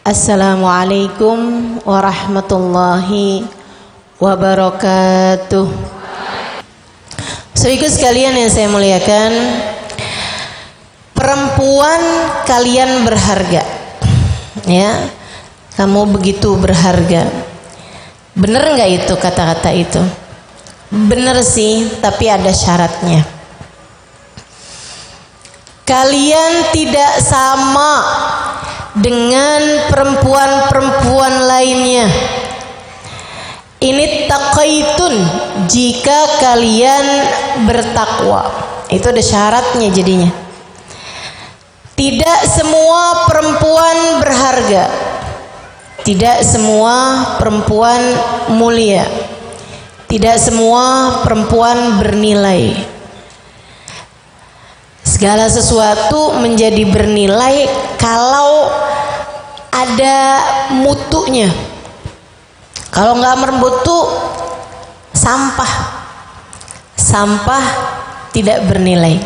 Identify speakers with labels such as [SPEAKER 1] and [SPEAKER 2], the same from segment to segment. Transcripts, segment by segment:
[SPEAKER 1] Assalamualaikum warahmatullahi wabarakatuh. Saudaraku sekalian yang saya muliakan, perempuan kalian berharga. Ya, kamu begitu berharga. Bener nggak itu kata-kata itu? Bener sih, tapi ada syaratnya. Kalian tidak sama dengan perempuan-perempuan lainnya. Ini taqaitun, jika kalian bertakwa. Itu ada syaratnya jadinya. Tidak semua perempuan berharga. Tidak semua perempuan mulia. Tidak semua perempuan bernilai. Segala sesuatu menjadi bernilai kalau ada mutunya. Kalau nggak bermutu, sampah. Sampah tidak bernilai.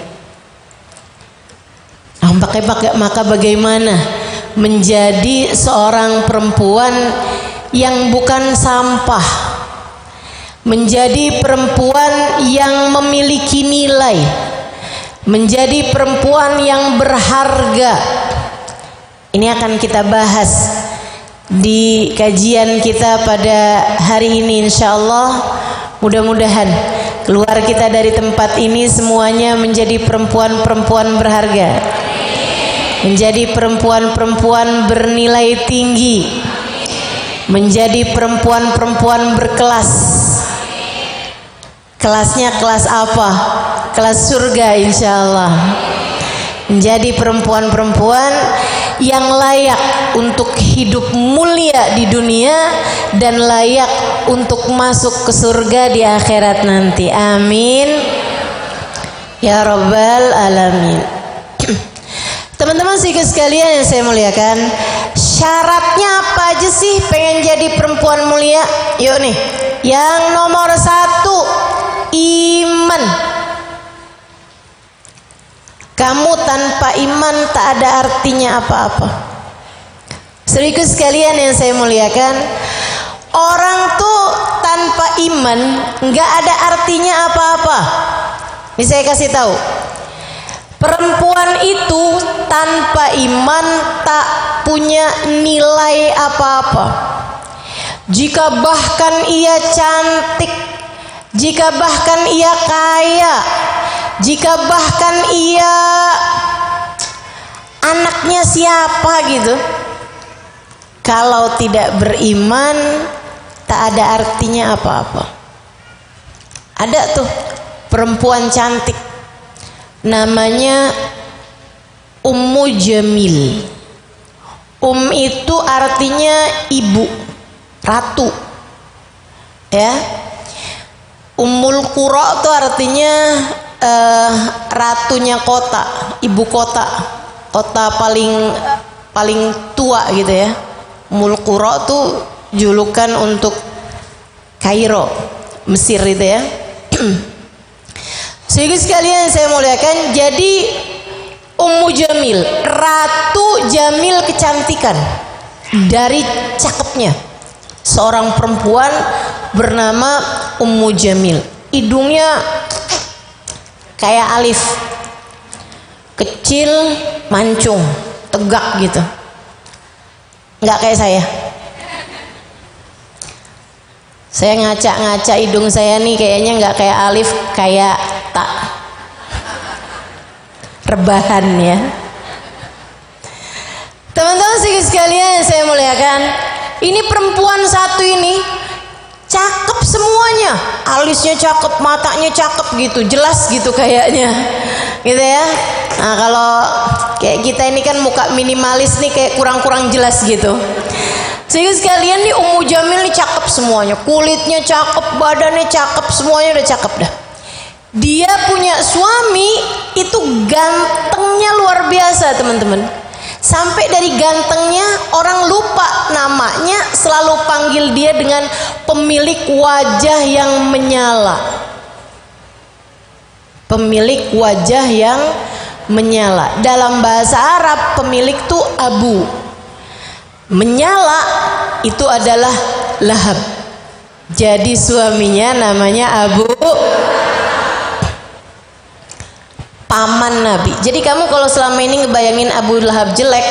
[SPEAKER 1] Maka bagaimana menjadi seorang perempuan yang bukan sampah, menjadi perempuan yang memiliki nilai, menjadi perempuan yang berharga. Ini akan kita bahas di kajian kita pada hari ini, insyaallah. Mudah-mudahan keluar kita dari tempat ini semuanya menjadi perempuan-perempuan berharga, menjadi perempuan-perempuan bernilai tinggi, menjadi perempuan-perempuan berkelas. Kelasnya kelas apa? Kelas surga insyaallah. Menjadi perempuan-perempuan yang layak untuk hidup mulia di dunia dan layak untuk masuk ke surga di akhirat nanti. Amin ya rabbal alamin. Teman-teman sekalian yang saya muliakan, syaratnya apa aja sih pengen jadi perempuan mulia? Yuk nih, yang nomor 1, iman. Kamu tanpa iman tak ada artinya apa-apa. Saudaraku sekalian yang saya muliakan, orang tuh tanpa iman nggak ada artinya apa-apa. Ini saya kasih tahu, perempuan itu tanpa iman tak punya nilai apa-apa. Jika bahkan ia cantik, jika bahkan ia kaya, jika bahkan ia anaknya siapa gitu, kalau tidak beriman tak ada artinya apa-apa. Ada tuh perempuan cantik namanya Ummu Jamil. Itu artinya ibu, ratu. Ya. Ummul Qura itu artinya ratunya kota, ibu kota, kota paling tua gitu ya. Ummul Qura itu julukan untuk Kairo, Mesir itu ya. Sehingga sekalian saya muliakan, jadi Ummu Jamil, Ratu Jamil kecantikan dari cakepnya seorang perempuan bernama Ummu Jamil. Hidungnya kayak alif, kecil, mancung, tegak gitu. Nggak kayak saya. Saya ngaca-ngaca hidung saya nih kayaknya nggak kayak alif, kayak tak. Rebahan ya. Teman-teman sekalian saya muliakan, ini perempuan satu ini cakep semuanya, alisnya cakep, matanya cakep gitu, jelas gitu kayaknya, gitu ya. Nah kalau kayak kita ini kan muka minimalis nih, kayak kurang-kurang jelas gitu. Sehingga sekalian nih Ummu Jamil nih cakep semuanya, kulitnya cakep, badannya cakep, semuanya udah cakep dah. Dia punya suami itu gantengnya luar biasa teman-teman. Sampai dari gantengnya orang lupa namanya, selalu panggil dia dengan pemilik wajah yang menyala. Pemilik wajah yang menyala. Dalam bahasa Arab pemilik itu abu. menyala itu adalah Lahab. Jadi suaminya namanya Abu, paman Nabi. Jadi kamu kalau selama ini ngebayangin Abu Lahab jelek,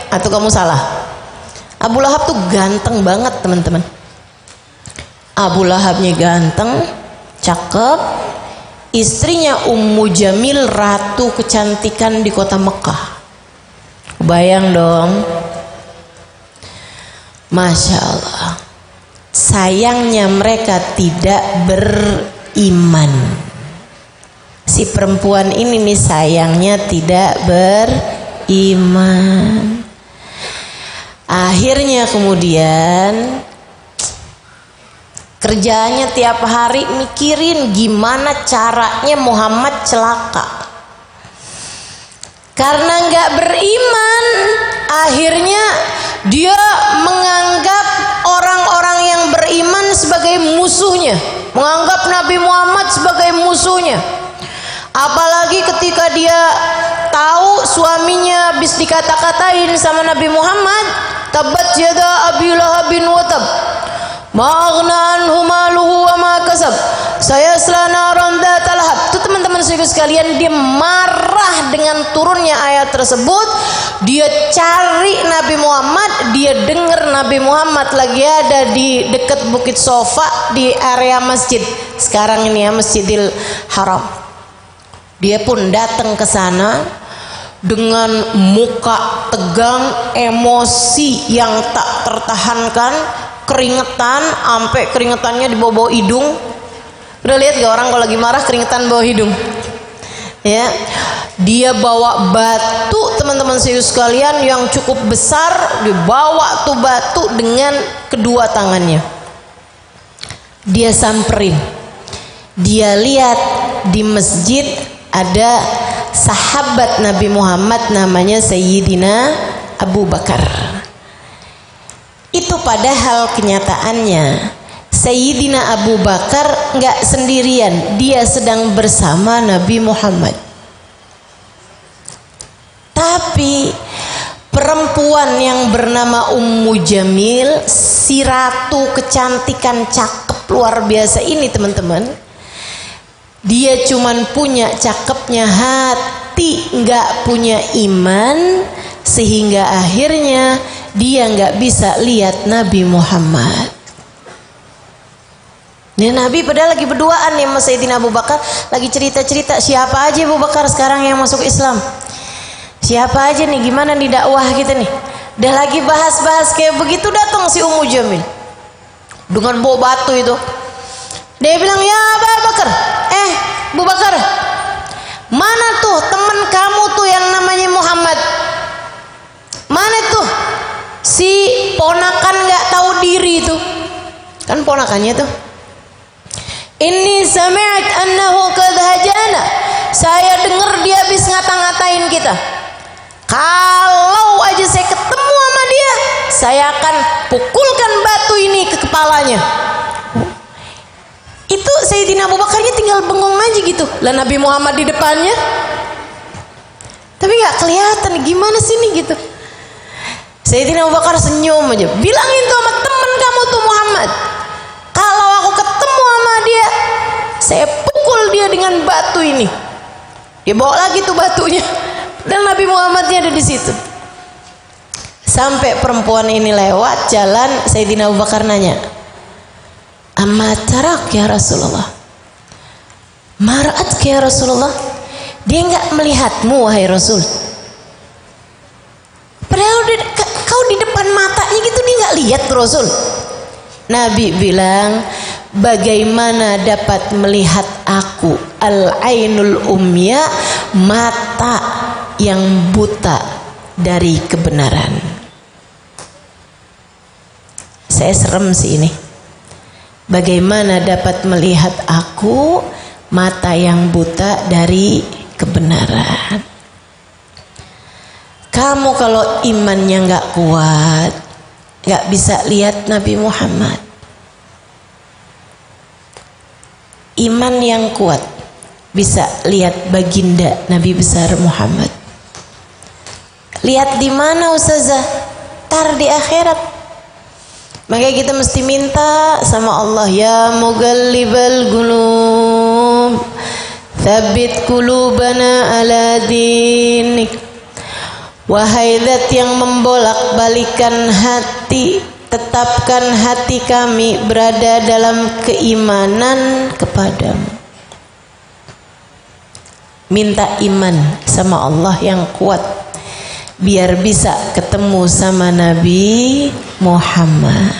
[SPEAKER 1] atau kamu salah. Abu Lahab tuh ganteng banget teman-teman. Abu Lahabnya ganteng, cakep. Istrinya Ummu Jamil, ratu kecantikan di kota Mekah. Bayang dong. Masya Allah. Sayangnya mereka tidak beriman. Si perempuan ini nih sayangnya tidak beriman. Akhirnya kemudian kerjaannya tiap hari mikirin gimana caranya Muhammad celaka. Karena nggak beriman, akhirnya dia menganggap orang-orang yang beriman sebagai musuhnya, menganggap Nabi Muhammad sebagai musuhnya. Apalagi ketika dia tahu suaminya habis dikata-katain sama Nabi Muhammad, tabat yada abi lahabin wa tab, ma aghna anhu maluhu wa ma kasab, sayasla naran dzatal lahab. Tuh teman-teman sekalian, dia marah dengan turunnya ayat tersebut. Dia cari Nabi Muhammad, dia dengar Nabi Muhammad lagi ada di dekat Bukit Sofa di area masjid sekarang ini ya, Masjidil Haram. Dia pun datang ke sana dengan muka tegang, emosi yang tak tertahankan, keringetan, sampai keringetannya di bawah hidung. Udah lihat gak orang kalau lagi marah keringetan bawah hidung? Ya, dia bawa batu teman-teman sekalian yang cukup besar, dibawa tuh batu dengan kedua tangannya. Dia samperin, dia lihat di masjid ada sahabat Nabi Muhammad namanya Sayyidina Abu Bakar. Itu padahal kenyataannya Sayyidina Abu Bakar nggak sendirian, dia sedang bersama Nabi Muhammad. Tapi perempuan yang bernama Ummu Jamil, si ratu kecantikan cakep luar biasa ini teman-teman, dia cuman punya cakepnya hati, nggak punya iman, sehingga akhirnya dia nggak bisa lihat Nabi Muhammad. Ini Nabi padahal lagi berduaan nih sama Sayyidina Abu Bakar, lagi cerita-cerita siapa aja Abu Bakar sekarang yang masuk Islam, siapa aja nih, gimana nih dakwah kita nih. Udah lagi bahas-bahas kayak begitu, datang si Ummu Jamil dengan bawa batu itu. Dia bilang, ya Abu Bakar, Abu Bakar, mana tuh teman kamu tuh yang namanya Muhammad? Mana tuh si ponakan nggak tahu diri itu? Kan ponakannya tuh. Inni sami'at annahu qad hajana. Saya dengar dia habis ngata-ngatain kita. Kalau aja saya ketemu sama dia, saya akan pukulkan batu ini ke kepalanya. Itu Sayyidina Abu Bakarnya tinggal bengong aja gitu. Lah Nabi Muhammad di depannya, tapi nggak kelihatan gimana sih nih gitu. Sayyidina Abu Bakar senyum aja, bilangin tuh sama temen kamu tuh Muhammad, kalau aku ketemu sama dia, saya pukul dia dengan batu ini. Dia bawa lagi tuh batunya, dan Nabi Muhammadnya ada di situ. Sampai perempuan ini lewat jalan, Sayyidina Abu Bakar nanya, amma tarak ya Rasulullah, mara'at ya Rasulullah, dia nggak melihatmu wahai Rasul. Padahal kau di depan matanya gitu, dia nggak lihat Rasul. Nabi bilang, bagaimana dapat melihat aku, al-ainul umya, mata yang buta dari kebenaran. Saya serem sih ini. Bagaimana dapat melihat aku, mata yang buta dari kebenaran. Kamu kalau imannya nggak kuat, nggak bisa lihat Nabi Muhammad. Iman yang kuat bisa lihat baginda Nabi besar Muhammad. Lihat di mana Ustazah? ntar di akhirat. Makanya kita mesti minta sama Allah, ya mughallibal qulub tsabbit qulubana ala dinik. Wahai zat yang membolak-balikan hati, tetapkan hati kami berada dalam keimanan kepadamu. Minta iman sama Allah yang kuat biar bisa ketemu sama Nabi Muhammad.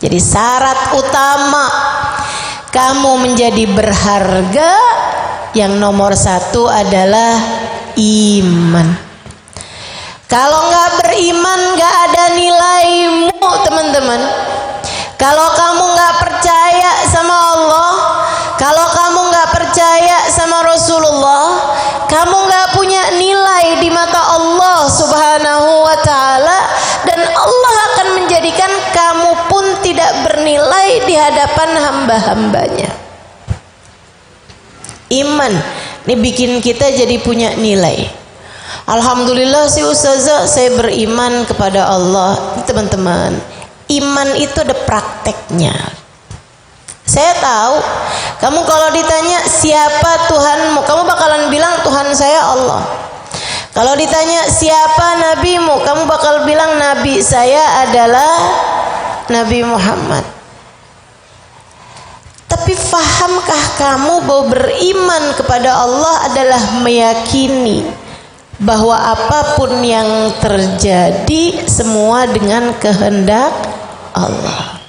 [SPEAKER 1] Jadi syarat utama kamu menjadi berharga yang nomor satu adalah iman. Kalau nggak beriman nggak ada nilaimu, teman-teman. Kalau kamu nggak percaya sama Allah, kalau kamu nggak percaya sama Rasulullah, kamu nggak punya nilai di mata Allah Subhanahu wa Ta'ala, dan Allah akan menjadikan kamu pun tidak bernilai di hadapan hamba-hambanya. Iman ini bikin kita jadi punya nilai. Alhamdulillah si ustazah, saya beriman kepada Allah. Teman-teman, iman itu ada prakteknya. Saya tahu kamu kalau ditanya siapa Tuhanmu, kamu bakalan bilang Tuhan saya Allah. Kalau ditanya siapa nabimu, kamu bakal bilang nabi saya adalah Nabi Muhammad. Tapi fahamkah kamu bahwa beriman kepada Allah adalah meyakini bahwa apapun yang terjadi semua dengan kehendak Allah?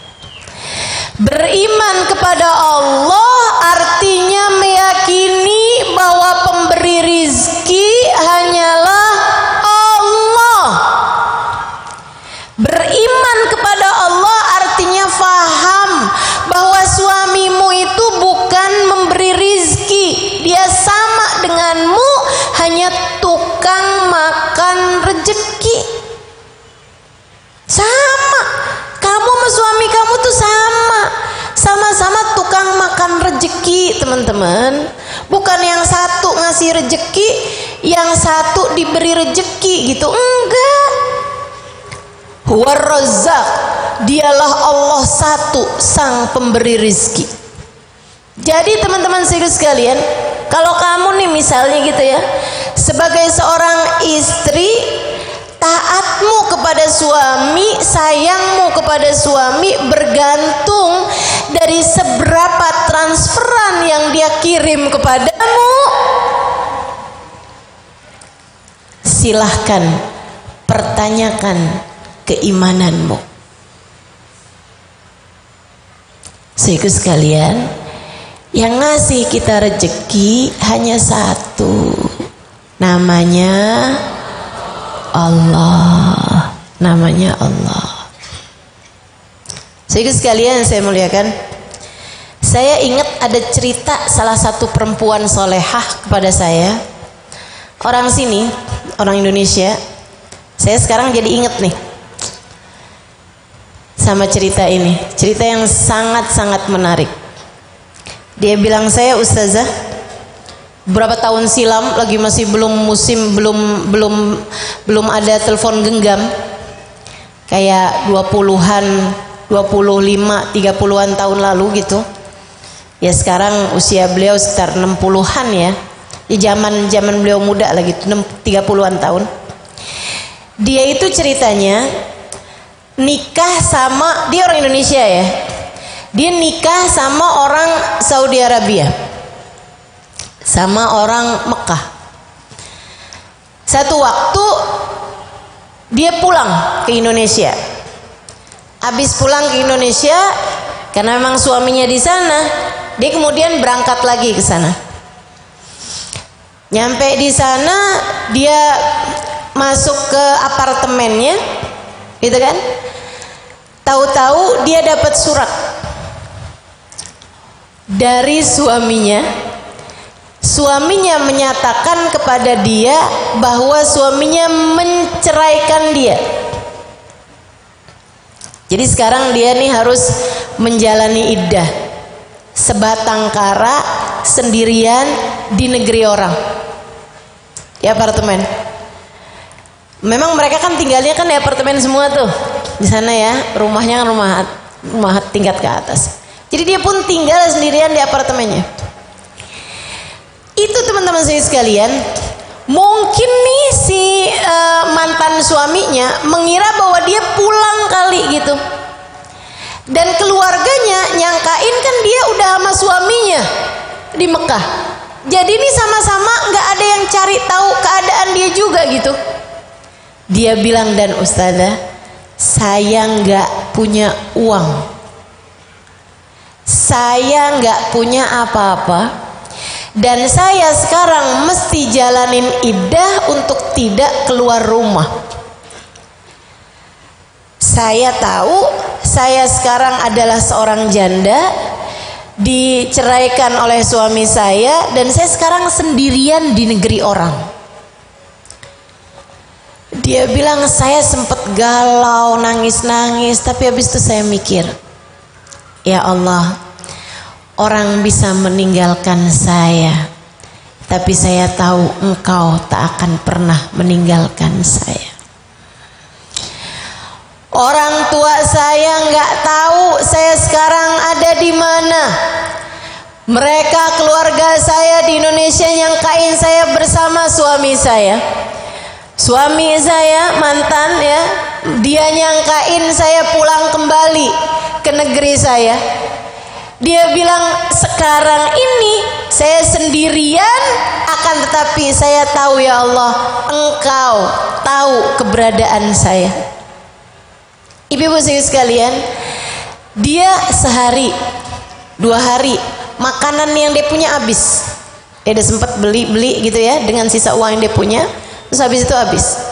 [SPEAKER 1] Beriman kepada Allah artinya meyakini bahwa pemberi rizki hanyalah Allah. Beriman kepada Allah artinya faham bahwa suamimu itu bukan memberi rizki, dia sama denganmu, hanya tukang makan rejeki. Sama, kamu sama suami kamu tuh sama-sama tukang makan rejeki, teman-teman. Bukan yang satu ngasih rejeki, yang satu diberi rejeki gitu, enggak. Huwar Razzaq, dialah Allah satu, sang pemberi rizki. Jadi teman-teman sekalian, kalau kamu nih misalnya gitu ya, sebagai seorang istri, taatmu kepada suami, sayangmu kepada suami bergantung dari seberapa transferan yang dia kirim kepadamu. Silahkan pertanyakan keimananmu. Saudaraku sekalian, yang ngasih kita rezeki hanya satu, namanya Allah. Namanya Allah. Saudaraku sekalian saya muliakan, saya ingat ada cerita salah satu perempuan solehah kepada saya, orang sini, orang Indonesia. Saya sekarang jadi ingat nih sama cerita ini, cerita yang sangat-sangat menarik. Dia bilang, saya ustazah, beberapa tahun silam, lagi masih belum musim, belum ada telepon genggam, kayak 20-an, 25, 30-an tahun lalu gitu. Ya sekarang usia beliau sekitar 60-an ya. Ya zaman beliau muda lagi, 30-an tahun. Dia itu ceritanya nikah sama, dia orang Indonesia ya. Dia nikah sama orang Saudi Arabia, sama orang Mekah. Satu waktu dia pulang ke Indonesia. Habis pulang ke Indonesia, karena memang suaminya di sana, dia kemudian berangkat lagi ke sana. Nyampe di sana, dia masuk ke apartemennya, gitu kan? Tahu-tahu dia dapat surat dari suaminya. Suaminya menyatakan kepada dia bahwa suaminya menceraikan dia. Jadi sekarang dia nih harus menjalani iddah sebatang kara sendirian di negeri orang, di apartemen. Memang mereka kan tinggalnya kan di apartemen semua tuh di sana ya, rumahnya kan rumah tingkat ke atas. Jadi dia pun tinggal sendirian di apartemennya. Itu teman-teman saya sekalian, mungkin nih si mantan suaminya mengira bahwa dia pulang kali gitu. Dan keluarganya nyangkain kan dia udah sama suaminya di Mekah. Jadi ini sama-sama nggak ada yang cari tahu keadaan dia juga gitu. Dia bilang, dan ustazah, saya nggak punya uang, saya nggak punya apa-apa, dan saya sekarang mesti jalanin iddah untuk tidak keluar rumah. Saya tahu saya sekarang adalah seorang janda, diceraikan oleh suami saya, dan saya sekarang sendirian di negeri orang. Dia bilang, saya sempat galau, nangis-nangis, tapi habis itu saya mikir, ya Allah, orang bisa meninggalkan saya, tapi saya tahu Engkau tak akan pernah meninggalkan saya. Orang tua saya nggak tahu saya sekarang ada di mana. Mereka keluarga saya di Indonesia nyangkain saya bersama suami saya. Suami saya mantan ya, dia nyangkain saya pulang kembali ke negeri saya. Dia bilang, sekarang ini saya sendirian, akan tetapi saya tahu ya Allah, Engkau tahu keberadaan saya. Ibu-ibu sekalian, dia sehari 2 hari makanan yang dia punya habis. Dia udah sempat beli gitu ya dengan sisa uang yang dia punya. Terus habis itu habis.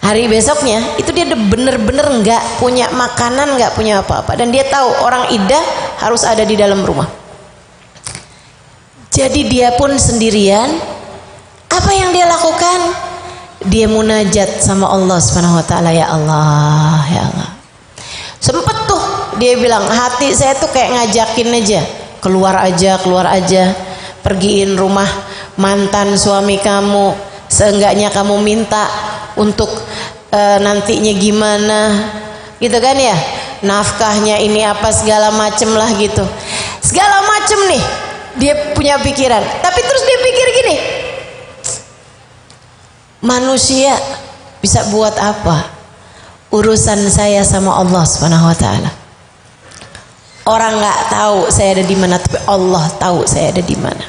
[SPEAKER 1] Hari besoknya itu dia bener-bener nggak punya makanan, nggak punya apa-apa, dan dia tahu orang iddah harus ada di dalam rumah. Jadi dia pun sendirian. Apa yang dia lakukan? Dia munajat sama Allah Subhanahu wa taala, ya Allah, ya Allah. Sempet tuh dia bilang, hati saya tuh kayak ngajakin aja, keluar aja, pergiin rumah mantan suami kamu, seenggaknya kamu minta untuk nantinya gimana gitu kan ya, nafkahnya ini apa segala macem lah gitu, segala macem nih dia punya pikiran. Tapi terus dia pikir gini, manusia bisa buat apa? Urusan saya sama Allah Subhanahu wa taala. Orang nggak tahu saya ada di mana, tapi Allah tahu saya ada di mana.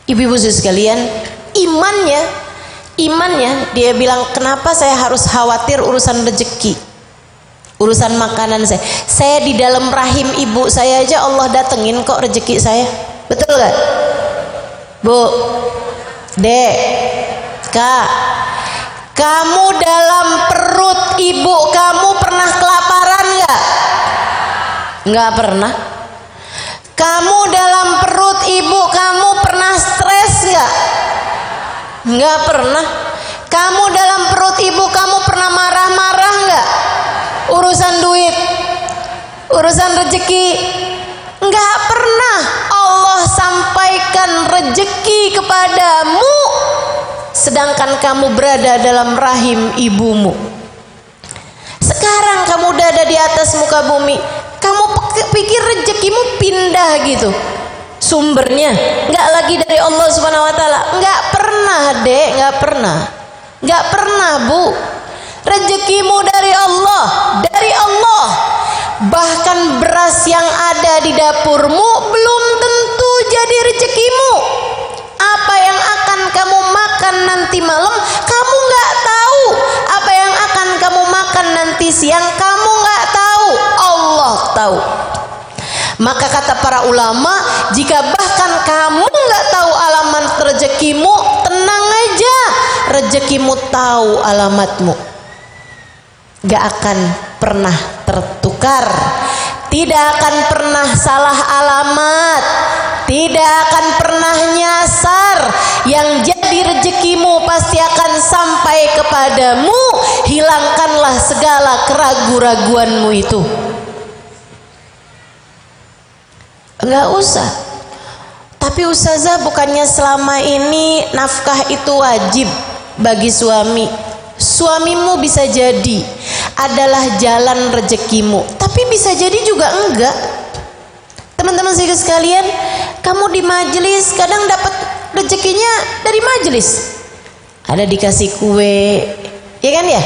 [SPEAKER 1] Ibu-ibu sekalian, imannya dia bilang, kenapa saya harus khawatir urusan rezeki, urusan makanan saya? Saya di dalam rahim ibu saya aja Allah datengin kok rezeki saya. Betul gak? Bu, Dek, Kak, kamu dalam perut ibu kamu pernah kelaparan gak? Nggak pernah. Kamu dalam perut ibu kamu pernah stres gak? Nggak pernah. Kamu dalam perut ibu kamu pernah marah-marah nggak? Urusan duit, urusan rezeki, nggak pernah. Allah sampaikan rezeki kepadamu sedangkan kamu berada dalam rahim ibumu. Sekarang kamu udah ada di atas muka bumi, kamu pikir rezekimu pindah gitu sumbernya, nggak lagi dari Allah Subhanahu wa taala? Nggak pernah, Dek, nggak pernah, Bu. Rezekimu dari Allah, Bahkan beras yang ada di dapurmu belum tentu jadi rezekimu. Apa yang akan kamu makan nanti malam, kamu nggak tahu. Apa yang akan kamu makan nanti siang, kamu nggak tahu. Allah tahu. Maka kata para ulama, jika bahkan kamu nggak tahu alamat rezekimu, tenang aja, rezekimu tahu alamatmu. Gak akan pernah tertukar, tidak akan pernah salah alamat, tidak akan pernah nyasar. Yang jadi rezekimu pasti akan sampai kepadamu. Hilangkanlah segala keraguan-raguanmu itu. Enggak usah. Tapi ustazah, bukannya selama ini nafkah itu wajib bagi suami? Suamimu bisa jadi adalah jalan rezekimu, tapi bisa jadi juga enggak. Teman-teman sekalian, kamu di majelis kadang dapat rezekinya dari majelis. Ada dikasih kue, ya kan ya?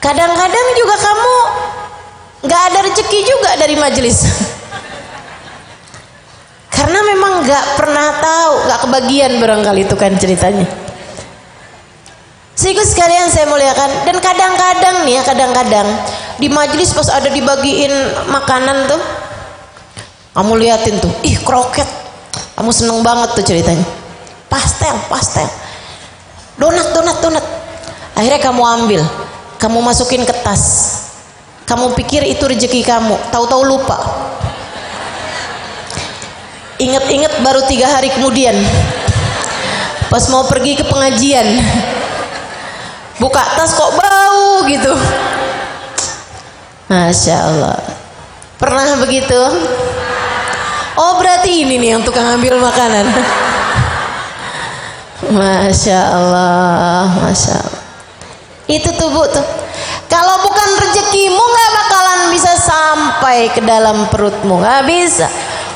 [SPEAKER 1] Kadang-kadang juga kamu nggak ada rezeki juga dari majelis. Karena memang nggak pernah tahu, nggak kebagian barangkali itu kan ceritanya. Sehingga sekalian saya muliakan, dan kadang-kadang nih ya, kadang-kadang di majelis pas ada dibagiin makanan tuh, kamu liatin tuh, ih kroket, kamu seneng banget tuh ceritanya. Pastel, donat. Akhirnya kamu ambil, kamu masukin ke tas, kamu pikir itu rezeki kamu, tahu-tahu lupa. Ingat-ingat baru 3 hari kemudian, pas mau pergi ke pengajian, buka tas kok bau gitu. Masya Allah. Pernah begitu? Oh berarti ini nih yang tukang ambil makanan. Masya Allah, Masya Allah. Itu tuh Bu tuh. Kalau bukan rezekimu nggak bakalan bisa sampai ke dalam perutmu, nggak bisa.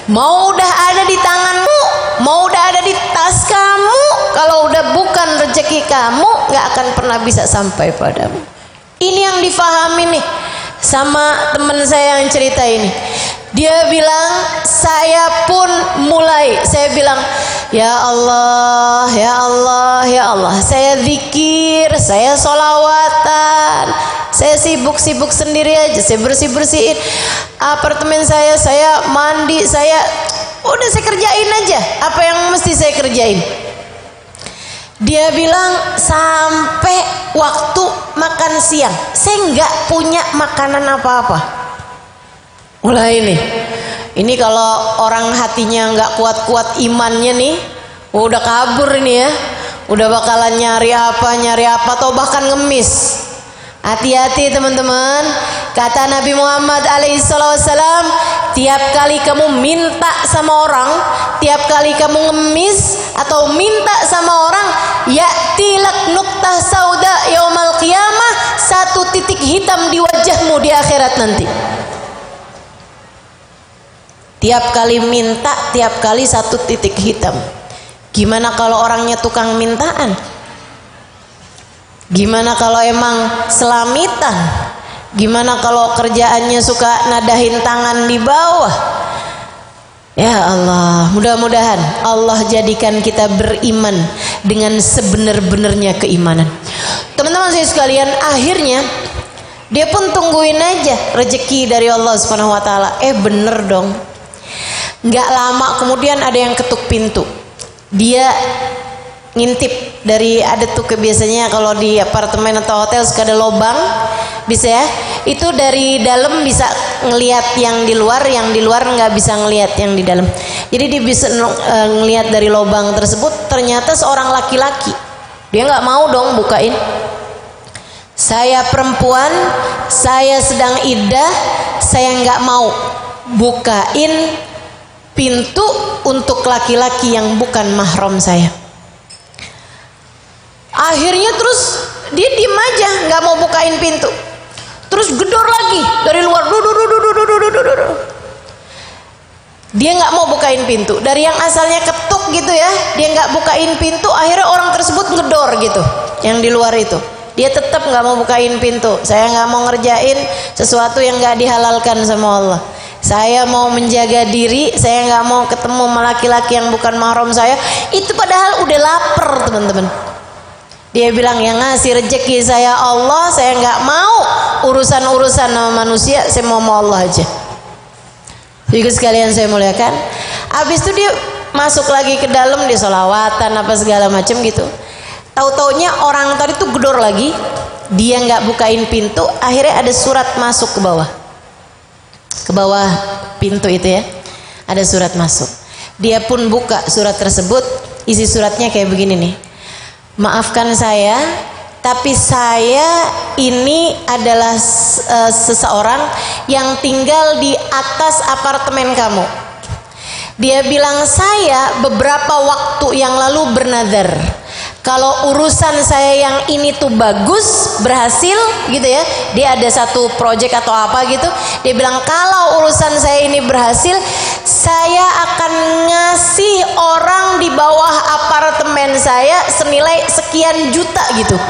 [SPEAKER 1] Mau udah ada di tanganmu, mau udah ada di tas kamu, kalau udah bukan rezeki kamu nggak akan pernah bisa sampai padamu. Ini yang difahami nih sama teman saya yang cerita ini. Dia bilang, saya pun mulai, saya bilang, ya Allah, ya Allah, ya Allah, saya zikir, saya sholawatan, saya sibuk-sibuk sendiri aja, saya bersih-bersihin apartemen saya mandi, udah saya kerjain aja apa yang mesti saya kerjain. Dia bilang sampai waktu makan siang saya nggak punya makanan apa-apa. Mulai ini kalau orang hatinya nggak kuat-kuat imannya nih, udah kabur ini ya, udah bakalan nyari apa atau bahkan ngemis. Hati-hati teman-teman, kata Nabi Muhammad alaihissalam, tiap kali kamu minta sama orang, tiap kali kamu ngemis atau minta sama orang, ya'tilak nuktah sauda yaumal qiyamah, 1 titik hitam di wajahmu di akhirat nanti. Tiap kali minta, tiap kali 1 titik hitam. Gimana kalau orangnya tukang mintaan? Gimana kalau emang selamitan? Gimana kalau kerjaannya suka nadahin tangan di bawah? Ya Allah, mudah-mudahan Allah jadikan kita beriman dengan sebenar-benarnya keimanan. Teman-teman saya sekalian, akhirnya dia pun tungguin aja rezeki dari Allah Subhanahu wa taala. Bener dong. Nggak lama kemudian ada yang ketuk pintu. Dia ngintip dari, ada tuh biasanya kalau di apartemen atau hotel suka ada lobang, bisa ya, itu dari dalam bisa ngelihat yang di luar nggak bisa ngelihat yang di dalam. Jadi dia bisa ngelihat dari lobang tersebut, ternyata seorang laki-laki. Dia nggak mau dong bukain. Saya perempuan, saya sedang iddah, saya nggak mau bukain pintu untuk laki-laki yang bukan mahram saya. Akhirnya terus dia diem aja, nggak mau bukain pintu. Terus gedor lagi dari luar, dia nggak mau bukain pintu. Dari yang asalnya ketuk gitu ya, dia nggak bukain pintu. Akhirnya orang tersebut ngedor gitu, yang di luar itu. Dia tetap nggak mau bukain pintu. Saya nggak mau ngerjain sesuatu yang nggak dihalalkan sama Allah. Saya mau menjaga diri, saya nggak mau ketemu sama laki-laki yang bukan mahram saya. Itu padahal udah lapar teman-teman. Dia bilang yang ngasih rezeki saya Allah, saya nggak mau urusan-urusan sama manusia, saya mau Allah aja. Jadi sekalian saya muliakan. Habis itu dia masuk lagi ke dalam, dia sholawatan apa segala macam gitu. Tahu-taunya orang tadi tuh gedor lagi, dia nggak bukain pintu, akhirnya ada surat masuk ke bawah. Ke bawah pintu itu ya, ada surat masuk. Dia pun buka surat tersebut, isi suratnya kayak begini nih. Maafkan saya, tapi saya ini adalah seseorang yang tinggal di atas apartemen kamu. Dia bilang saya beberapa waktu yang lalu bernadar, Kalau urusan saya yang ini tuh bagus, berhasil gitu ya. Dia ada satu project atau apa gitu. Dia bilang kalau urusan saya ini berhasil, saya akan ngasih orang di bawah apartemen saya senilai sekian juta gitu.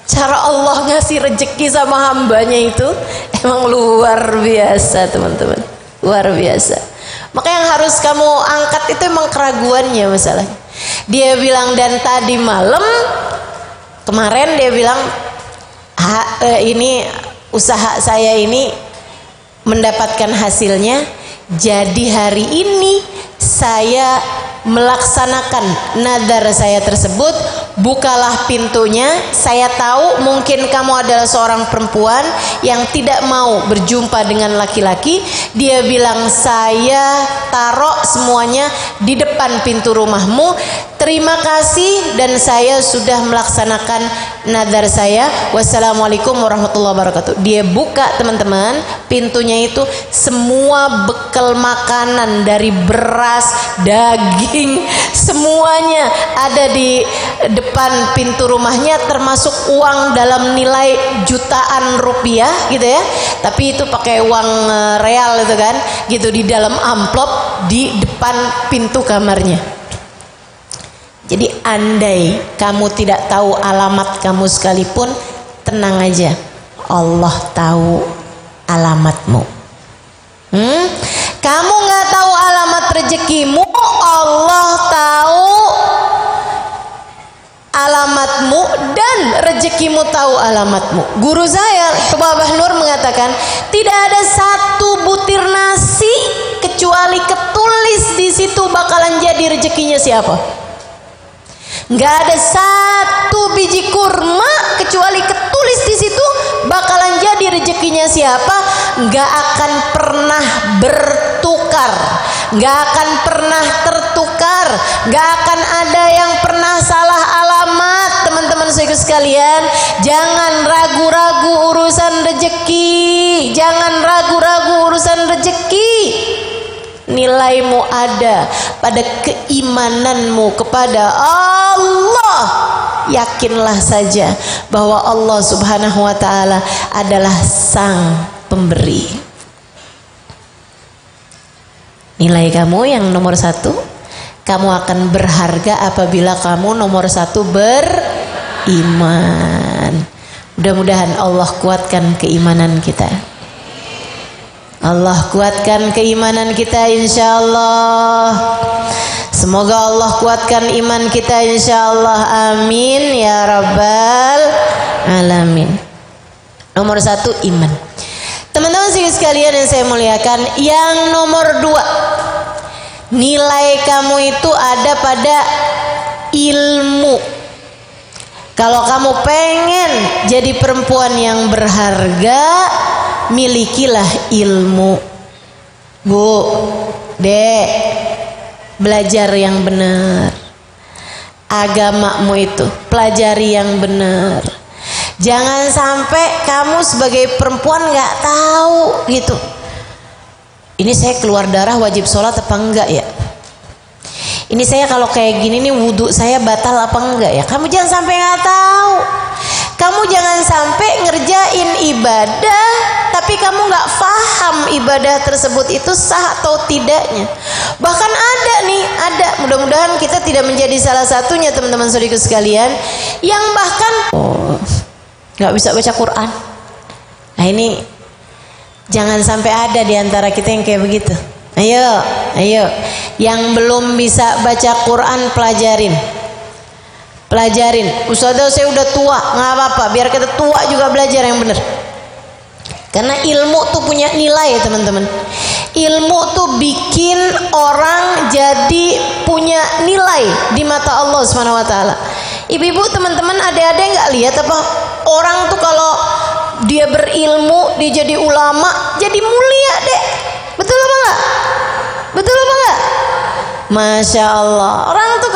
[SPEAKER 1] Cara Allah ngasih rezeki sama hambanya itu emang luar biasa teman-teman. Luar biasa. Maka yang harus kamu angkat itu emang keraguannya masalahnya. Dia bilang dan tadi malam kemarin dia bilang ini usaha saya ini mendapatkan hasilnya. Jadi hari ini saya melaksanakan nadar saya tersebut. Bukalah pintunya. Saya tahu mungkin kamu adalah seorang perempuan yang tidak mau berjumpa dengan laki-laki. Dia bilang saya taruh semuanya di depan pintu rumahmu. Terima kasih dan saya sudah melaksanakan nadar saya. Wassalamualaikum warahmatullahi wabarakatuh. Dia buka teman-teman pintunya itu, semua bekal makanan dari beras, daging, semuanya ada di depan pintu rumahnya, termasuk uang dalam nilai jutaan rupiah gitu ya. Tapi itu pakai uang real itu kan, gitu di dalam amplop di depan pintu kamarnya. Jadi andai kamu tidak tahu alamat kamu sekalipun, tenang aja, Allah tahu alamatmu. Kamu nggak tahu alamat rezekimu, Allah tahu alamatmu dan rezekimu tahu alamatmu. Guru saya Babah Nur mengatakan tidak ada satu butir nasi kecuali ketulis di situ bakalan jadi rezekinya siapa. Nggak ada satu biji kurma kecuali ketulis di situ bakalan jadi rezekinya siapa. Nggak akan pernah bertukar, nggak akan pernah tertukar, nggak akan ada yang pernah salah alamat. Teman-teman sekalian, jangan ragu-ragu urusan rezeki, jangan ragu-ragu urusan rezeki. Nilaimu ada pada keimananmu kepada Allah. Yakinlah saja bahwa Allah Subhanahu wa ta'ala adalah sang pemberi. Nilai kamu yang nomor satu, kamu akan berharga apabila kamu nomor satu beriman. Mudah-mudahan Allah kuatkan keimanan kita. Allah kuatkan keimanan kita insyaallah. Semoga Allah kuatkan iman kita insyaallah. Amin ya rabbal alamin. Nomor satu iman. Teman-teman sekalian yang saya muliakan, yang nomor dua, nilai kamu itu ada pada ilmu. Kalau kamu pengen jadi perempuan yang berharga, milikilah ilmu. Bu, Dek, belajar yang benar. Agamamu itu pelajari yang benar. Jangan sampai kamu sebagai perempuan nggak tahu gitu. Ini saya keluar darah wajib sholat apa enggak ya? Ini saya kalau kayak gini nih wudhu saya batal apa enggak ya? Kamu jangan sampai nggak tahu. Kamu jangan sampai ngerjain ibadah tapi kamu nggak paham ibadah tersebut itu sah atau tidaknya. Bahkan ada, mudah-mudahan kita tidak menjadi salah satunya teman-teman saudaraku sekalian, yang bahkan nggak bisa baca Quran. Nah ini jangan sampai ada di antara kita yang kayak begitu. Ayo, yang belum bisa baca Quran pelajarin. Ustazah saya udah tua, nggak apa-apa, biar kita tua juga belajar yang benar. Karena ilmu tuh punya nilai ya teman-teman. Ilmu tuh bikin orang jadi punya nilai di mata Allah Subhanahu wa taala. Ibu-ibu, teman-teman, adik-adik nggak lihat apa orang tuh kalau dia berilmu, dia jadi ulama, jadi mulia, Dek. Betul apa enggak? Betul apa enggak? Masya Allah. Orang tuh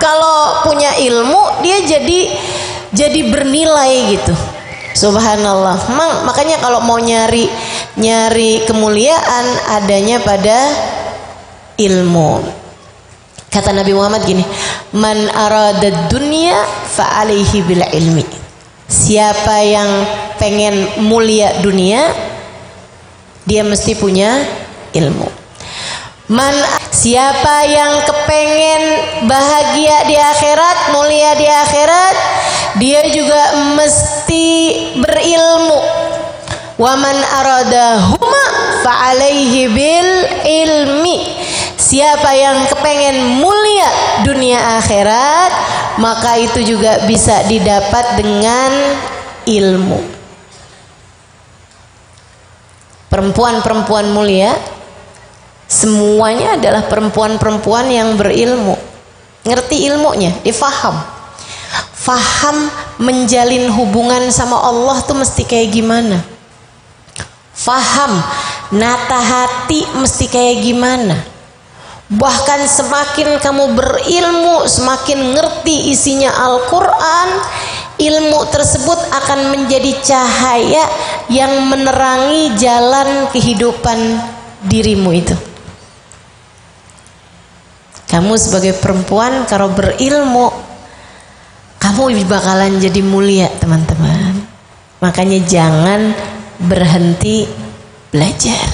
[SPEAKER 1] kalau punya ilmu dia jadi bernilai gitu. Subhanallah. Makanya kalau mau nyari kemuliaan adanya pada ilmu. Kata Nabi Muhammad gini, man arada dunya fa alaihi bil ilmi. Siapa yang pengen mulia dunia, dia mesti punya ilmu. Siapa yang kepengen bahagia di akhirat, mulia di akhirat, dia juga mesti berilmu. Wa man arada huma fa alaihi bil ilmi. Siapa yang kepengen mulia dunia akhirat, maka itu juga bisa didapat dengan ilmu. Perempuan-perempuan mulia semuanya adalah perempuan-perempuan yang berilmu. Ngerti ilmunya, difaham. Faham menjalin hubungan sama Allah tuh mesti kayak gimana. Faham nata hati mesti kayak gimana. Bahkan semakin kamu berilmu, semakin ngerti isinya Al-Quran, ilmu tersebut akan menjadi cahaya yang menerangi jalan kehidupan dirimu itu. Kamu sebagai perempuan kalau berilmu, kamu bakalan jadi mulia, teman-teman. Makanya jangan berhenti belajar.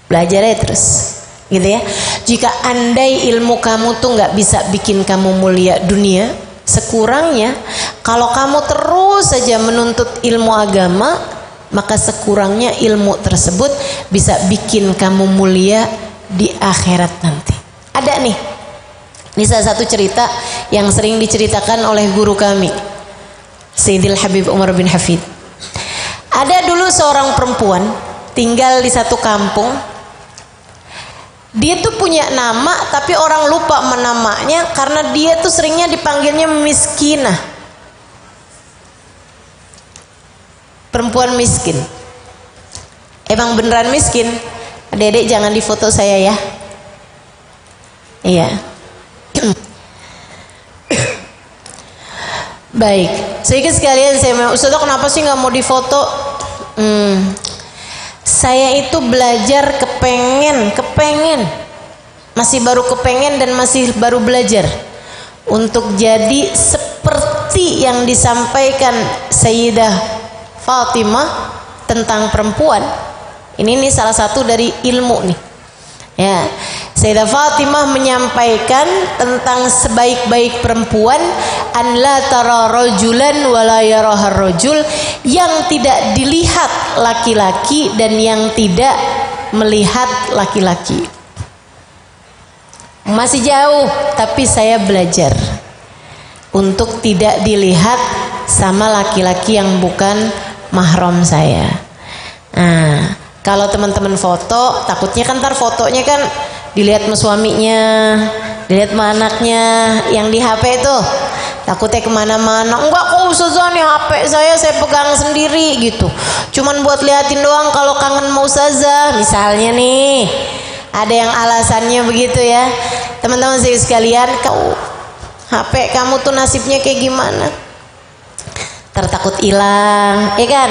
[SPEAKER 1] Belajar aja terus, gitu ya. Jika andai ilmu kamu tuh nggak bisa bikin kamu mulia dunia, sekurangnya kalau kamu terus saja menuntut ilmu agama, maka sekurangnya ilmu tersebut bisa bikin kamu mulia di akhirat nanti. Ada nih, ini salah satu cerita yang sering diceritakan oleh guru kami, Sayyidil Habib Umar bin Hafid. Ada dulu seorang perempuan tinggal di satu kampung. Dia tuh punya nama tapi orang lupa menamanya karena dia tuh seringnya dipanggilnya miskinah. Perempuan miskin. Emang beneran miskin? Adik-adik jangan difoto saya ya. Iya. Baik, sedikit sekalian saya mau, Ustazah kenapa sih nggak mau difoto? Saya itu belajar kepengen, masih baru kepengen dan masih baru belajar untuk jadi seperti yang disampaikan Sayyidah Fatimah tentang perempuan. Ini nih salah satu dari ilmu nih. Ya, Sayyidah Fatimah menyampaikan tentang sebaik-baik perempuan, an la tara rajulan wa la yarahar rajul, yang tidak dilihat laki-laki dan yang tidak melihat laki-laki. Masih jauh, tapi saya belajar untuk tidak dilihat sama laki-laki yang bukan mahram saya. Nah, kalau teman-teman foto, takutnya kan ntar fotonya kan dilihat sama suaminya, dilihat sama anaknya yang di HP itu, takutnya kemana-mana. Enggak kok Ustazah, nih HP saya pegang sendiri gitu, cuman buat liatin doang kalau kangen mau Ustazah misalnya nih. Ada yang alasannya begitu ya teman-teman saya sekalian. HP kamu tuh nasibnya kayak gimana? Takut hilang, ya kan?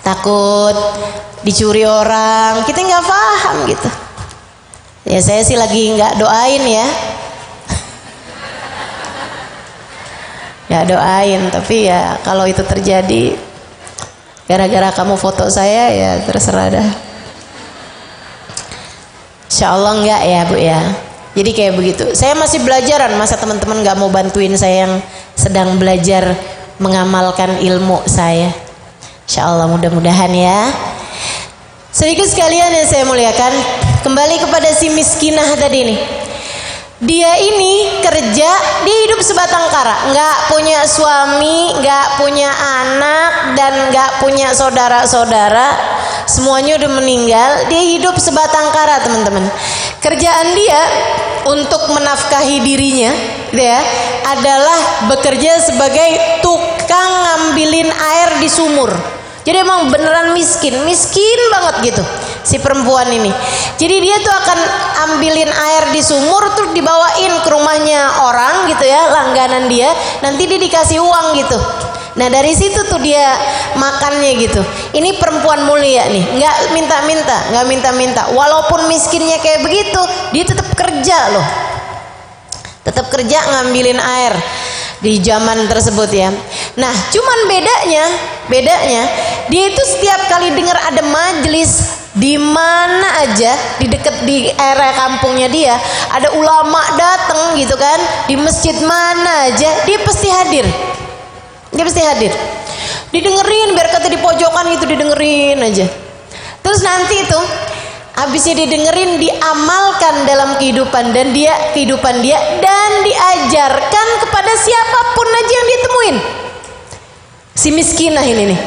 [SPEAKER 1] Takut dicuri orang, kita nggak paham gitu. Ya saya sih lagi nggak doain ya, nggak doain, tapi ya kalau itu terjadi gara-gara kamu foto saya ya terserah dah. Insya Allah enggak ya Bu ya. Jadi kayak begitu. Saya masih belajaran, masa teman-teman nggak mau bantuin saya yang sedang belajar mengamalkan ilmu saya. Insya Allah mudah-mudahan ya. Sedikit sekalian yang saya muliakan, kembali kepada si miskinah tadi nih. Dia ini kerja, dia hidup sebatang kara, nggak punya suami, nggak punya anak, dan nggak punya saudara-saudara, semuanya udah meninggal. Dia hidup sebatang kara teman-teman. Kerjaan dia untuk menafkahi dirinya, ya, adalah bekerja sebagai tukang ngambilin air di sumur. Jadi emang beneran miskin banget gitu si perempuan ini. Jadi dia tuh akan ambilin air di sumur tuh dibawain ke rumahnya orang gitu ya, langganan dia. Nanti dia dikasih uang gitu. Nah dari situ tuh dia makannya gitu. Ini perempuan mulia nih, nggak minta-minta. Walaupun miskinnya kayak begitu, dia tetap kerja loh. tetap kerja ngambilin air di zaman tersebut ya. Nah, cuman bedanya dia itu setiap kali dengar ada majelis di mana aja di dekat di area kampungnya dia ada ulama datang gitu kan, di masjid mana aja dia pasti hadir. Didengerin, biar kata di pojokan itu didengerin aja. Terus nanti itu habisnya didengerin, diamalkan dalam kehidupan dia dan diajarkan kepada siapapun aja yang ditemuin. Si miskinah ini nih,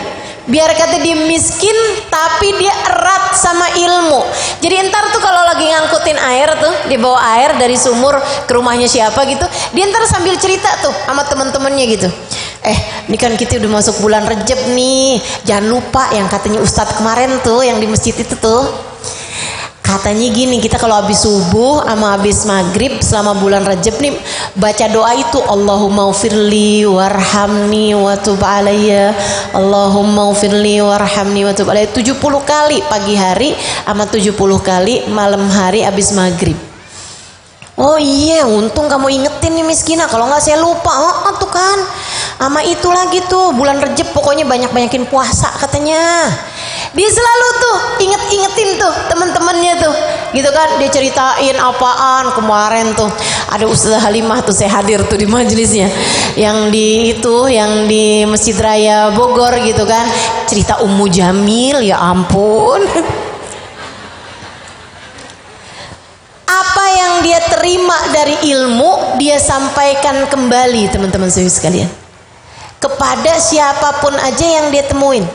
[SPEAKER 1] biar kata dia miskin tapi dia erat sama ilmu. Jadi entar tuh kalau lagi ngangkutin air tuh, dibawa air dari sumur ke rumahnya siapa gitu, dia entar sambil cerita tuh sama temen-temennya gitu. Ini kan kita udah masuk bulan Rejab nih, jangan lupa yang katanya Ustadz kemarin tuh yang di masjid itu tuh, katanya gini, kita kalau habis subuh sama habis maghrib selama bulan Rajab nih baca doa itu, Allahumma ufirli warhamni wa tub alayya, Allahumma ufirli warhamni wa tub alayya 70 kali pagi hari sama 70 kali malam hari habis maghrib. Oh iya, untung kamu ingetin nih miskinah, kalau nggak saya lupa. Oh tuh kan, sama itu lagi tuh bulan Rejab pokoknya banyakin puasa katanya. Dia selalu tuh ingetin tuh teman-temannya tuh, gitu kan. Dia ceritain apaan kemarin tuh ada Ustazah Halimah tuh, saya hadir tuh di majelisnya, yang di Masjid Raya Bogor gitu kan. Cerita Ummu Jamil, ya ampun. Apa yang dia terima dari ilmu dia sampaikan kembali teman-teman sekalian kepada siapapun aja yang dia temuin.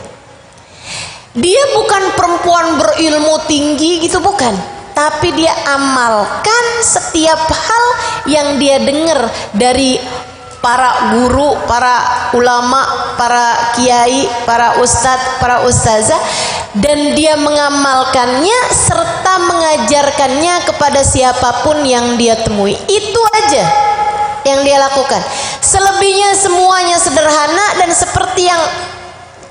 [SPEAKER 1] Dia bukan perempuan berilmu tinggi gitu, bukan, tapi dia amalkan setiap hal yang dia dengar dari para guru, para ulama, para kiai, para ustadz, para ustazah, dan dia mengamalkannya serta mengajarkannya kepada siapapun yang dia temui. Itu aja yang dia lakukan. Selebihnya semuanya sederhana, dan seperti yang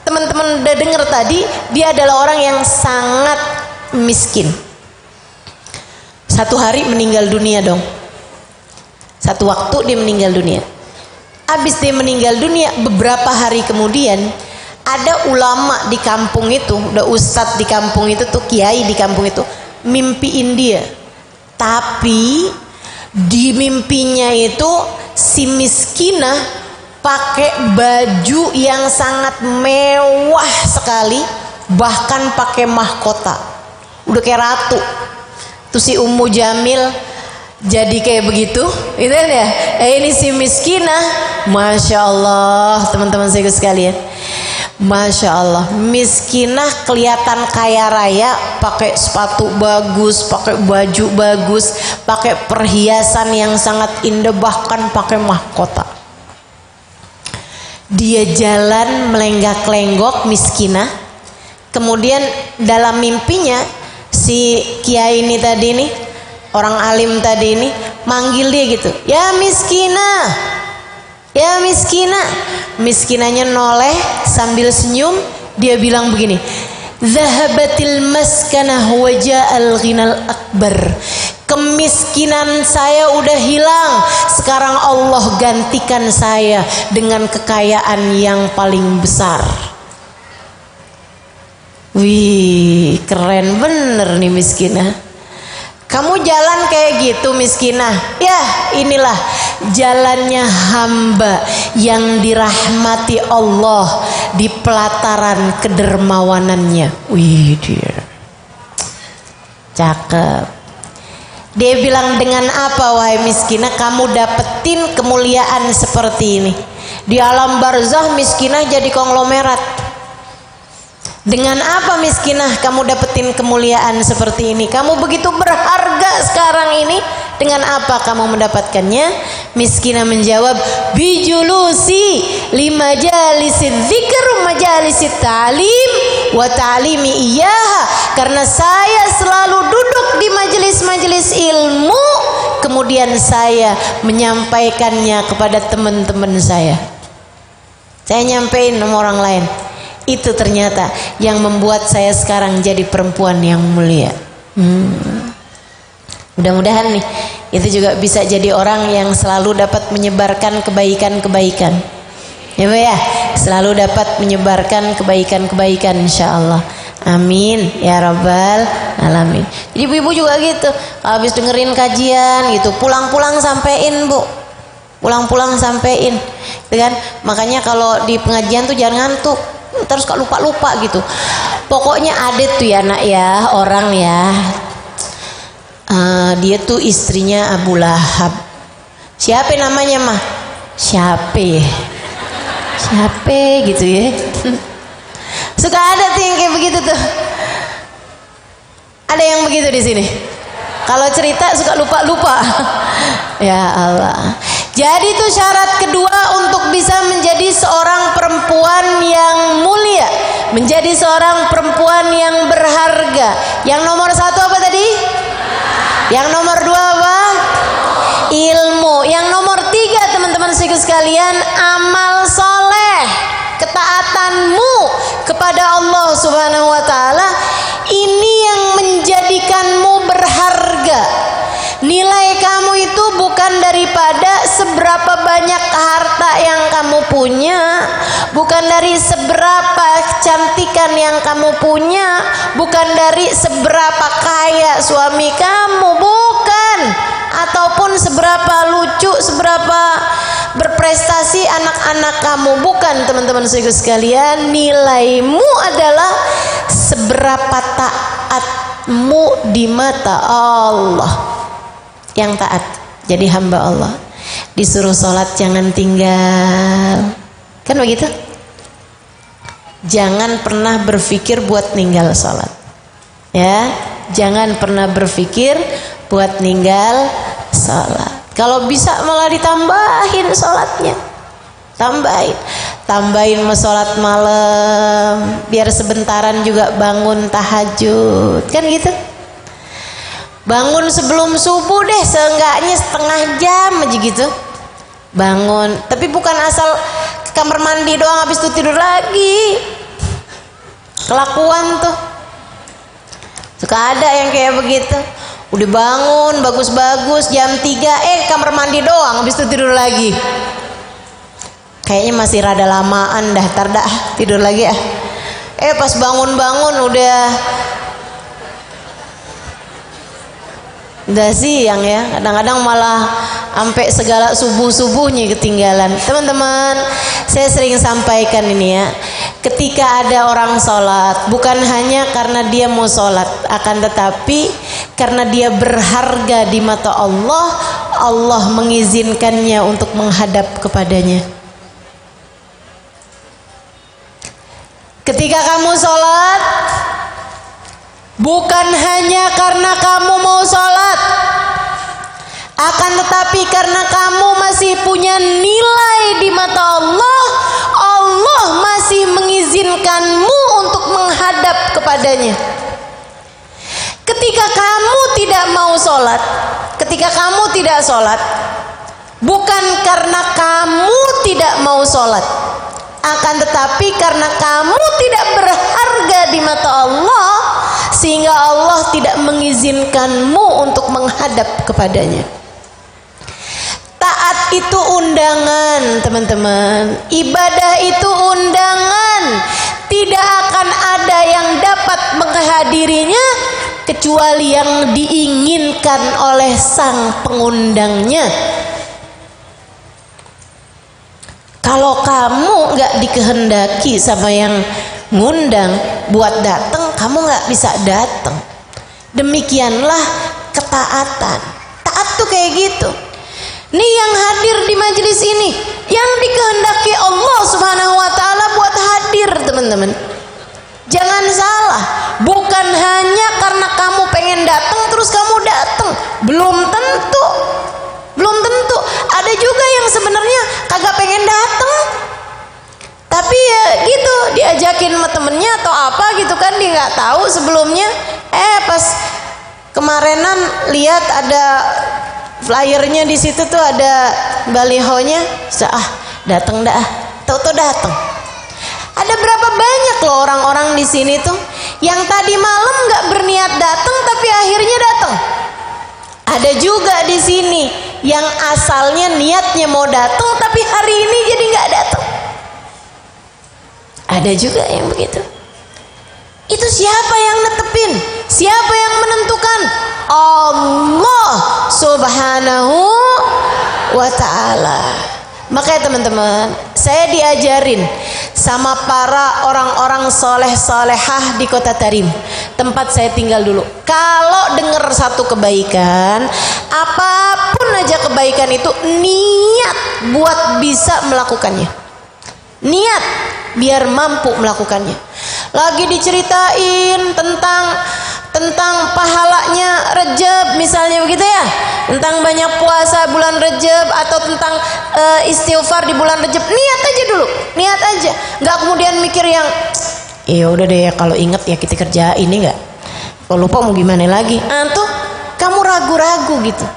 [SPEAKER 1] teman-teman udah dengar tadi, dia adalah orang yang sangat miskin. Satu hari meninggal dunia dong. Satu waktu dia meninggal dunia. Habis dia meninggal dunia, beberapa hari kemudian ada ulama di kampung itu, udah ustadz di kampung itu tuh, kiai di kampung itu, mimpiin dia. Tapi di mimpinya itu si miskinah pakai baju yang sangat mewah sekali, bahkan pakai mahkota, udah kayak ratu. Tuh si Ummu Jamil jadi kayak begitu, gitu kan ya. Ini si miskinah, masya Allah teman-teman saya sekalian, masya Allah, miskinah kelihatan kaya raya, pakai sepatu bagus, pakai baju bagus, pakai perhiasan yang sangat indah, bahkan pakai mahkota. Dia jalan melenggak-lenggok miskinah. Kemudian dalam mimpinya si kiai ini tadi nih, orang alim tadi ini manggil dia gitu, ya miskinah, ya miskinah. Miskinahnya noleh sambil senyum, dia bilang begini, zahabatil maskanah wa ja'al ghinal akbar. Kemiskinan saya udah hilang, sekarang Allah gantikan saya dengan kekayaan yang paling besar. Wih, keren bener nih miskinah. Kamu jalan kayak gitu miskinah, ya inilah jalannya hamba yang dirahmati Allah di pelataran kedermawanannya. Wih dia, cakep. Dia bilang, dengan apa wahai miskinah kamu dapetin kemuliaan seperti ini? Di alam barzah miskinah jadi konglomerat. Dengan apa miskinah kamu dapetin kemuliaan seperti ini? Kamu begitu berharga sekarang ini, dengan apa kamu mendapatkannya? Miskinah menjawab, bijulusi lima jalisid dzikr majalisit ta'lim wa ta'limi iyaha. Karena saya selalu duduk di majelis-majelis ilmu, kemudian saya menyampaikannya kepada teman-teman saya. Saya nyampein sama orang lain. Itu ternyata yang membuat saya sekarang jadi perempuan yang mulia. Mudah-mudahan nih itu juga bisa jadi orang yang selalu dapat menyebarkan kebaikan-kebaikan. Ya Bu ya, selalu dapat menyebarkan kebaikan-kebaikan insyaallah. Amin ya rabbal alamin. Jadi ibu-ibu juga gitu, habis dengerin kajian gitu, pulang-pulang sampein Bu, pulang-pulang sampein, gitu kan? Makanya kalau di pengajian tuh jangan ngantuk, terus kok lupa-lupa gitu. Pokoknya ada tuh ya nak ya, orang ya, dia tuh istrinya Abu Lahab. Siapa namanya mah? Siapa gitu ya. Suka ada tuh yang kayak begitu tuh. Ada yang begitu di sini. Kalau cerita suka lupa-lupa. Ya Allah. Jadi itu syarat kedua untuk bisa menjadi seorang perempuan yang mulia, menjadi seorang perempuan yang berharga. Yang nomor satu apa tadi? Yang nomor dua apa? Ilmu. Yang nomor tiga teman-teman sekalian, amal soleh, ketaatanmu kepada Allah Subhanahu wa Ta'ala. Ini yang menjadikanmu berharga. Nilai kamu itu bukan daripada seberapa banyak harta yang kamu punya, bukan dari seberapa kecantikan yang kamu punya, bukan dari seberapa kaya suami kamu, bukan, ataupun seberapa lucu, seberapa berprestasi anak-anak kamu, bukan teman-teman sekalian. Nilaimu adalah seberapa taatmu di mata Allah. Yang taat, jadi hamba Allah, disuruh sholat jangan tinggal, kan begitu? Jangan pernah berpikir buat ninggal sholat, ya. Jangan pernah berpikir buat ninggal sholat. Kalau bisa malah ditambahin sholatnya, tambahin sholat malam, biar sebentaran juga bangun tahajud, kan gitu. Bangun sebelum subuh deh, seenggaknya setengah jam aja gitu. Bangun, tapi bukan asal ke kamar mandi doang habis itu tidur lagi. Kelakuan tuh. Suka ada yang kayak begitu. Udah bangun bagus-bagus jam 3, kamar mandi doang habis itu tidur lagi. Kayaknya masih rada lamaan dah, tar dah tidur lagi ya. Pas bangun-bangun udah siang ya, kadang-kadang malah sampai segala subuh-subuhnya ketinggalan. Teman-teman, saya sering sampaikan ini ya, ketika ada orang sholat, bukan hanya karena dia mau sholat, akan tetapi karena dia berharga di mata Allah, Allah mengizinkannya untuk menghadap kepadanya. Ketika kamu sholat, bukan hanya karena kamu mau sholat, akan tetapi karena kamu masih punya nilai di mata Allah, Allah masih mengizinkanmu untuk menghadap kepadanya. Ketika kamu tidak mau sholat, ketika kamu tidak sholat, bukan karena kamu tidak mau sholat, akan tetapi karena kamu tidak berharga di mata Allah, sehingga Allah tidak mengizinkanmu untuk menghadap kepadanya. Taat itu undangan teman-teman, ibadah itu undangan. Tidak akan ada yang dapat menghadirinya kecuali yang diinginkan oleh sang pengundangnya. Kalau kamu nggak dikehendaki sama yang ngundang buat datang, kamu nggak bisa datang. Demikianlah ketaatan. Taat tuh kayak gitu. Nih yang hadir di majelis ini, yang dikehendaki Allah Subhanahu wa Ta'ala buat hadir teman-teman. Jangan salah, bukan hanya karena kamu pengen datang terus kamu datang. Belum tentu. Ada juga yang sebenarnya kagak pengen datang, tapi ya gitu diajakin sama temennya atau apa gitu kan, dia nggak tahu sebelumnya. Pas kemarinan lihat ada flyernya di situ tuh, ada balihonya, datang dah, tahu datang. Ada berapa banyak loh orang-orang di sini tuh yang tadi malam nggak berniat datang tapi akhirnya datang. Ada Ada juga di sini yang asalnya niatnya mau datang tapi hari ini jadi nggak datang. Ada juga yang begitu. Itu siapa yang netepin? Siapa yang menentukan? Allah Subhanahu wa ta'ala. Makanya teman-teman, saya diajarin sama para orang-orang soleh-solehah di kota Tarim, tempat saya tinggal dulu. Kalau dengar satu kebaikan, apapun aja kebaikan itu, niat buat bisa melakukannya. Niat biar mampu melakukannya. Lagi diceritain tentang pahalanya Rejab misalnya begitu ya, tentang banyak puasa bulan Rejab atau tentang istighfar di bulan Rejab, niat aja dulu, niat aja, nggak kemudian mikir yang ya udah deh kalau inget ya kita kerjain ini, nggak, kalau lupa mau gimana lagi. Tuh kamu ragu-ragu gitu.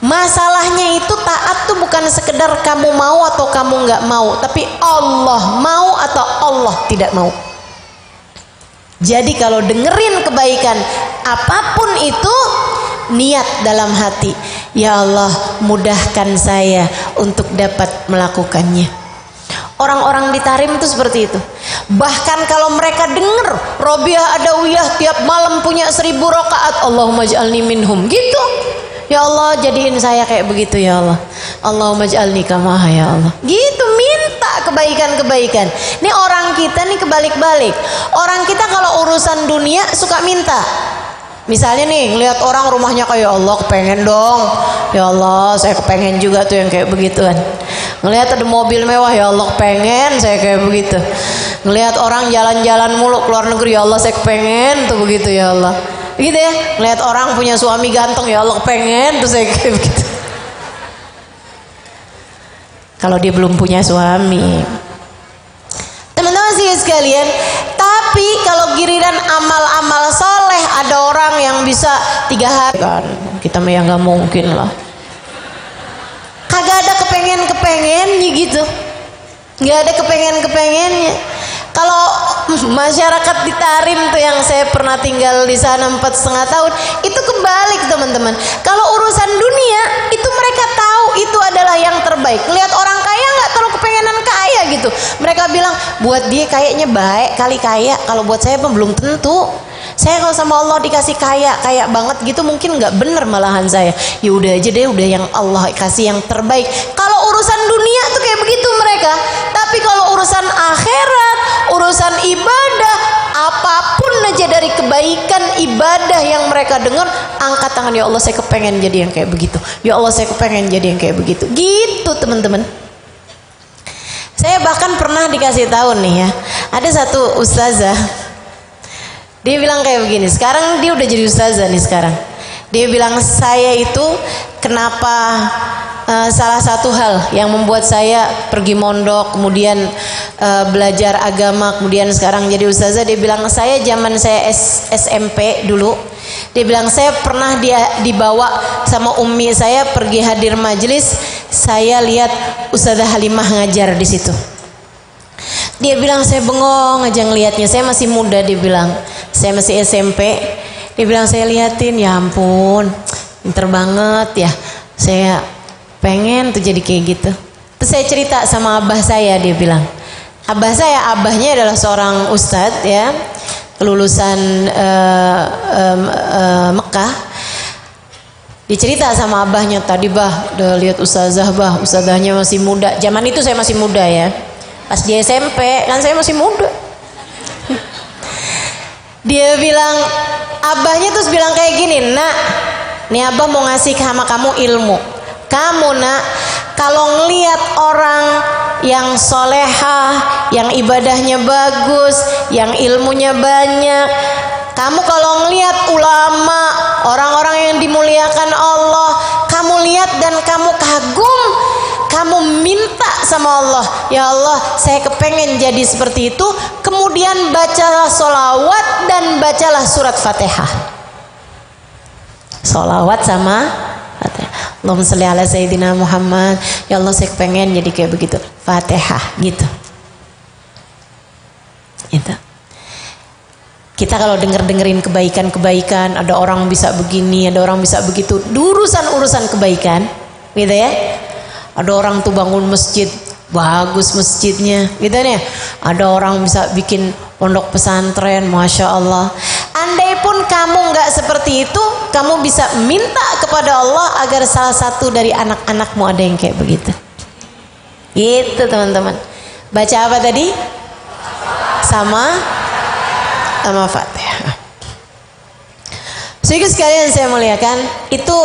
[SPEAKER 1] Masalahnya itu taat tuh bukan sekedar kamu mau atau kamu nggak mau, tapi Allah mau atau Allah tidak mau. Jadi kalau dengerin kebaikan apapun itu, niat dalam hati, ya Allah mudahkan saya untuk dapat melakukannya. Orang-orang di Tarim itu seperti itu. Bahkan kalau mereka dengar Robiah Adawiyah tiap malam punya 1000 rakaat, Allahumma ij'alni minhum gitu. Ya Allah jadiin saya kayak begitu ya Allah. Allahumma ij'alni kamaha ya Allah. Gitu, minta kebaikan-kebaikan. Ini orang kita nih kebalik-balik. Orang kita kalau urusan dunia suka minta. Misalnya nih ngelihat orang rumahnya kayak, Allah kepengen dong. Ya Allah saya kepengen juga tuh yang kayak begituan. Ngelihat ada mobil mewah, ya Allah kepengen saya kayak begitu. Ngelihat orang jalan-jalan mulu keluar negeri, ya Allah saya kepengen tuh begitu ya Allah. Gitu ya, ngelihat orang punya suami ganteng, ya Allah kepengen tuh saya kayak begitu. Kalau dia belum punya suami, teman-teman sih sekalian. Tapi kalau giliran amal-amal soleh, ada orang yang bisa 3 hari kan, kita mah yang nggak mungkin lah. Kagak ada kepengen-kepengennya gitu, nggak ada kepengen-kepengennya. Kalau masyarakat di Tarim tuh yang saya pernah tinggal di sana 4,5 tahun, itu kebalik teman-teman. Kalau urusan dunia itu mereka tahu itu adalah yang terbaik. Lihat orang kaya nggak terlalu kepengenan kaya gitu. Mereka bilang buat dia kayaknya baik kali kaya. Kalau buat saya belum tentu. Saya kalau sama Allah dikasih kaya banget gitu mungkin nggak bener malahan saya. Ya udah aja deh, udah yang Allah kasih yang terbaik. Kalau urusan dunia tuh kayak begitu mereka. Tapi kalau urusan akhirat, urusan ibadah, apapun aja dari kebaikan ibadah yang mereka dengar, angkat tangan, ya Allah saya kepengen jadi yang kayak begitu. Ya Allah saya kepengen jadi yang kayak begitu. Gitu teman-teman. Saya bahkan pernah dikasih tahu nih ya, ada satu ustazah. Dia bilang kayak begini, sekarang dia udah jadi ustazah nih sekarang. Dia bilang saya itu kenapa salah satu hal yang membuat saya pergi mondok, kemudian belajar agama, kemudian sekarang jadi ustazah. Dia bilang saya zaman saya SMP dulu, dia bilang saya pernah dibawa sama ummi saya pergi hadir majelis, saya lihat Ustazah Halimah ngajar di situ. Dia bilang saya bengong aja ngelihatnya, saya masih muda, dia bilang saya masih SMP. Dia bilang saya liatin, ya ampun pinter banget ya, saya pengen tuh jadi kayak gitu. Terus saya cerita sama abah saya, dia bilang abah saya, abahnya adalah seorang ustadz ya, lulusan Mekah. Dicerita sama abahnya, tadi bah udah lihat ustazah bah, ustazahnya masih muda. Zaman itu saya masih muda ya, pas di SMP kan saya masih muda. Dia bilang, abahnya terus bilang kayak gini, nak, nih abah mau ngasih sama kamu ilmu. Kamu nak, kalau ngelihat orang yang solehah, yang ibadahnya bagus, yang ilmunya banyak, kamu kalau ngelihat ulama, orang-orang yang dimuliakan Allah, kamu lihat dan kamu kagum, kamu minta sama Allah, ya Allah saya kepengen jadi seperti itu. Kemudian bacalah sholawat dan bacalah surat Fatihah. Sholawat sama Fatihah. Allahumma sholli ala Sayyidina Muhammad. Ya Allah saya kepengen jadi kayak begitu. Fatihah gitu. Gitu. Kita kalau dengerin kebaikan-kebaikan, ada orang bisa begini, ada orang bisa begitu, urusan kebaikan, gitu ya. Ada orang tuh bangun masjid, bagus masjidnya, gitu ya. Ada orang bisa bikin pondok pesantren, masya Allah. Andai pun kamu nggak seperti itu, kamu bisa minta kepada Allah agar salah satu dari anak-anakmu ada yang kayak begitu. Gitu teman-teman. Baca apa tadi? Sama Fatihah. Saudara sekalian saya muliakan, itu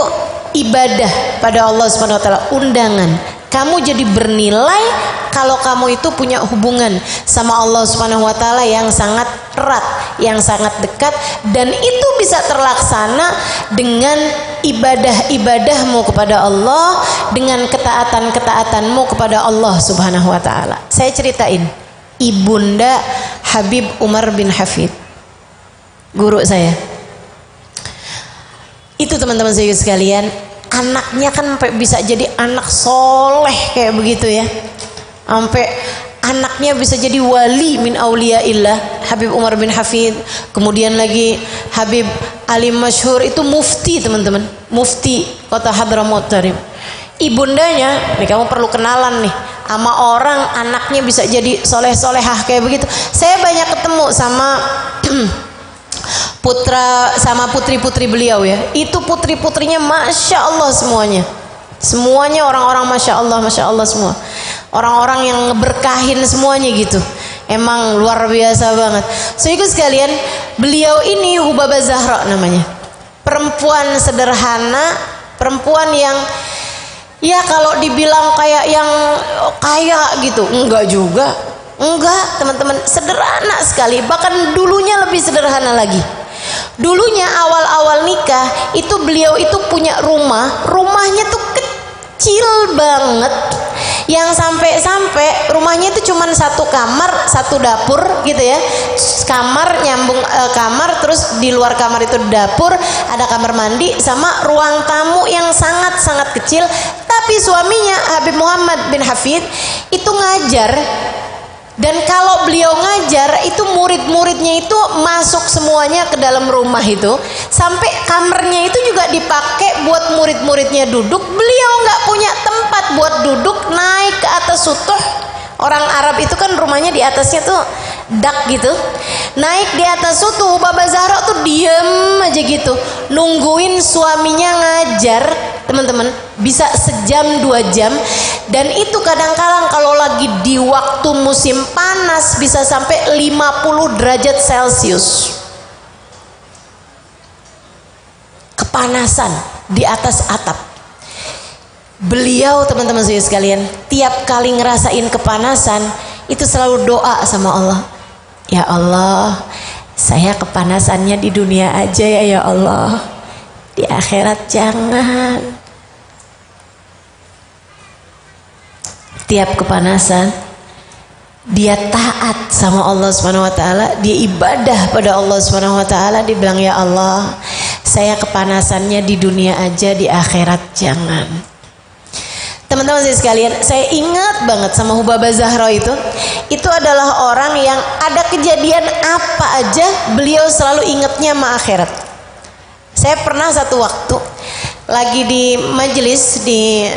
[SPEAKER 1] ibadah pada Allah Subhanahu wa taala, undangan. Kamu jadi bernilai kalau kamu itu punya hubungan sama Allah Subhanahu wa taala yang sangat erat, yang sangat dekat, dan itu bisa terlaksana dengan ibadah-ibadahmu kepada Allah, dengan ketaatan-ketaatanmu kepada Allah Subhanahu wa taala. Saya ceritain Ibunda Habib Umar bin Hafid, guru saya. Itu teman-teman saya sekalian, anaknya kan sampai bisa jadi anak soleh kayak begitu ya. Sampai anaknya bisa jadi wali min auliyaillah, Habib Umar bin Hafid. Kemudian lagi Habib alim masyhur itu mufti teman-teman, mufti kota Hadramaut Tarim. Ibundanya, nih kamu perlu kenalan nih sama orang anaknya bisa jadi soleh-solehah kayak begitu. Saya banyak ketemu sama putra sama putri-putri beliau ya. Itu putri-putrinya masya Allah semuanya. Semuanya orang-orang masya Allah semua. Orang-orang yang ngeberkahin semuanya gitu. Emang luar biasa banget. Saudara sekalian, beliau ini Hubabah Zahra namanya. Perempuan sederhana, perempuan yang ya kalau dibilang kayak yang kaya gitu, enggak juga. Enggak, teman-teman, sederhana sekali. Bahkan dulunya lebih sederhana lagi. Dulunya awal-awal nikah itu beliau itu punya rumahnya tuh kecil banget, yang sampai rumahnya itu cuma satu kamar, satu dapur gitu ya. Kamar nyambung kamar, terus di luar kamar itu dapur, ada kamar mandi sama ruang tamu yang sangat-sangat kecil. Tapi suaminya Habib Muhammad bin Hafid itu ngajar. Dan kalau beliau ngajar itu murid-muridnya itu masuk semuanya ke dalam rumah itu, sampai kamarnya itu juga dipakai buat murid-muridnya duduk. Beliau nggak punya tempat buat duduk, naik ke atas sutuh. Orang Arab itu kan rumahnya di atasnya tuh dak gitu. Naik di atas sutuh, Hubabah Zahra tuh diem aja gitu, nungguin suaminya ngajar. Teman-teman, bisa sejam 2 jam. Dan itu kadang-kadang kalau lagi di waktu musim panas bisa sampai 50 derajat Celcius. Kepanasan di atas atap. Beliau teman-teman saya sekalian, tiap kali ngerasain kepanasan itu selalu doa sama Allah. Ya Allah, saya kepanasannya di dunia aja ya Allah, di akhirat jangan. Tiap kepanasan dia taat sama Allah Subhanahu wa taala, dia ibadah pada Allah Subhanahu wa taala, dia bilang ya Allah, saya kepanasannya di dunia aja, di akhirat jangan. Teman-teman saya sekalian, saya ingat banget sama Hubabah Zahra itu adalah orang yang ada kejadian apa aja beliau selalu ingatnya sama akhirat. Saya pernah satu waktu lagi di majelis di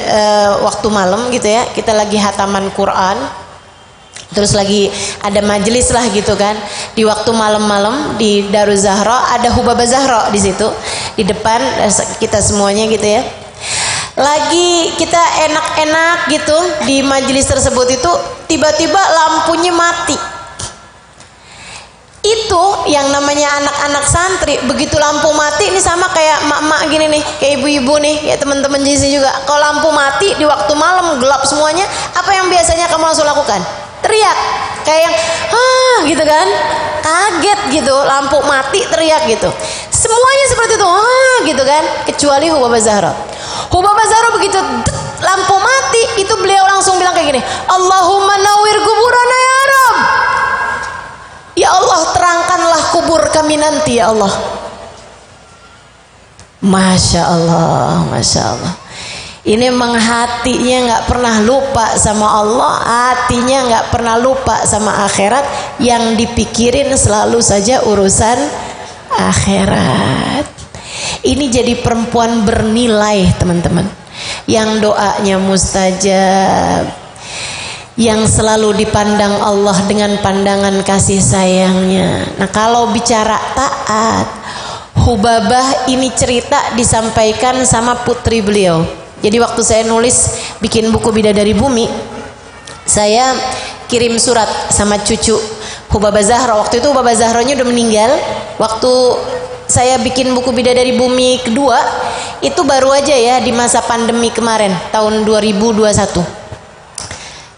[SPEAKER 1] waktu malam gitu ya, kita lagi hataman Quran, terus lagi ada majelis lah gitu kan, di waktu malam-malam di Daruz Zahra ada Hubabah Zahra di situ di depan kita semuanya gitu ya. Lagi kita enak-enak gitu di majelis tersebut itu tiba-tiba lampunya mati. Itu yang namanya anak-anak santri, begitu lampu mati ini sama kayak mak-mak gini nih, kayak ibu-ibu nih, kayak teman-teman di sini juga. Kalau lampu mati di waktu malam gelap semuanya, apa yang biasanya kamu langsung lakukan? Teriak, kayak yang gitu kan, kaget gitu, lampu mati teriak gitu. Semuanya seperti itu, gitu kan, kecuali Hubabah Zahra. Hubabah Zahra begitu lampu mati itu beliau langsung bilang kayak gini, Allahumma nawwir kuburana ya Rabb. Ya Allah, terangkanlah kubur kami nanti ya Allah. Masya Allah, Masya Allah. Ini memang hatinya nggak pernah lupa sama Allah, hatinya nggak pernah lupa sama akhirat, yang dipikirin selalu saja urusan akhirat. Ini jadi perempuan bernilai teman-teman, yang doanya mustajab, yang selalu dipandang Allah dengan pandangan kasih sayangnya. Nah, kalau bicara taat, Hubabah ini cerita disampaikan sama putri beliau. Jadi waktu saya nulis bikin buku Bidadari Bumi, saya kirim surat sama cucu Hubabah Zahra. Waktu itu Hubabah Zahranya udah meninggal. Waktu saya bikin buku Bidadari Bumi kedua, itu baru aja ya di masa pandemi kemarin, tahun 2021.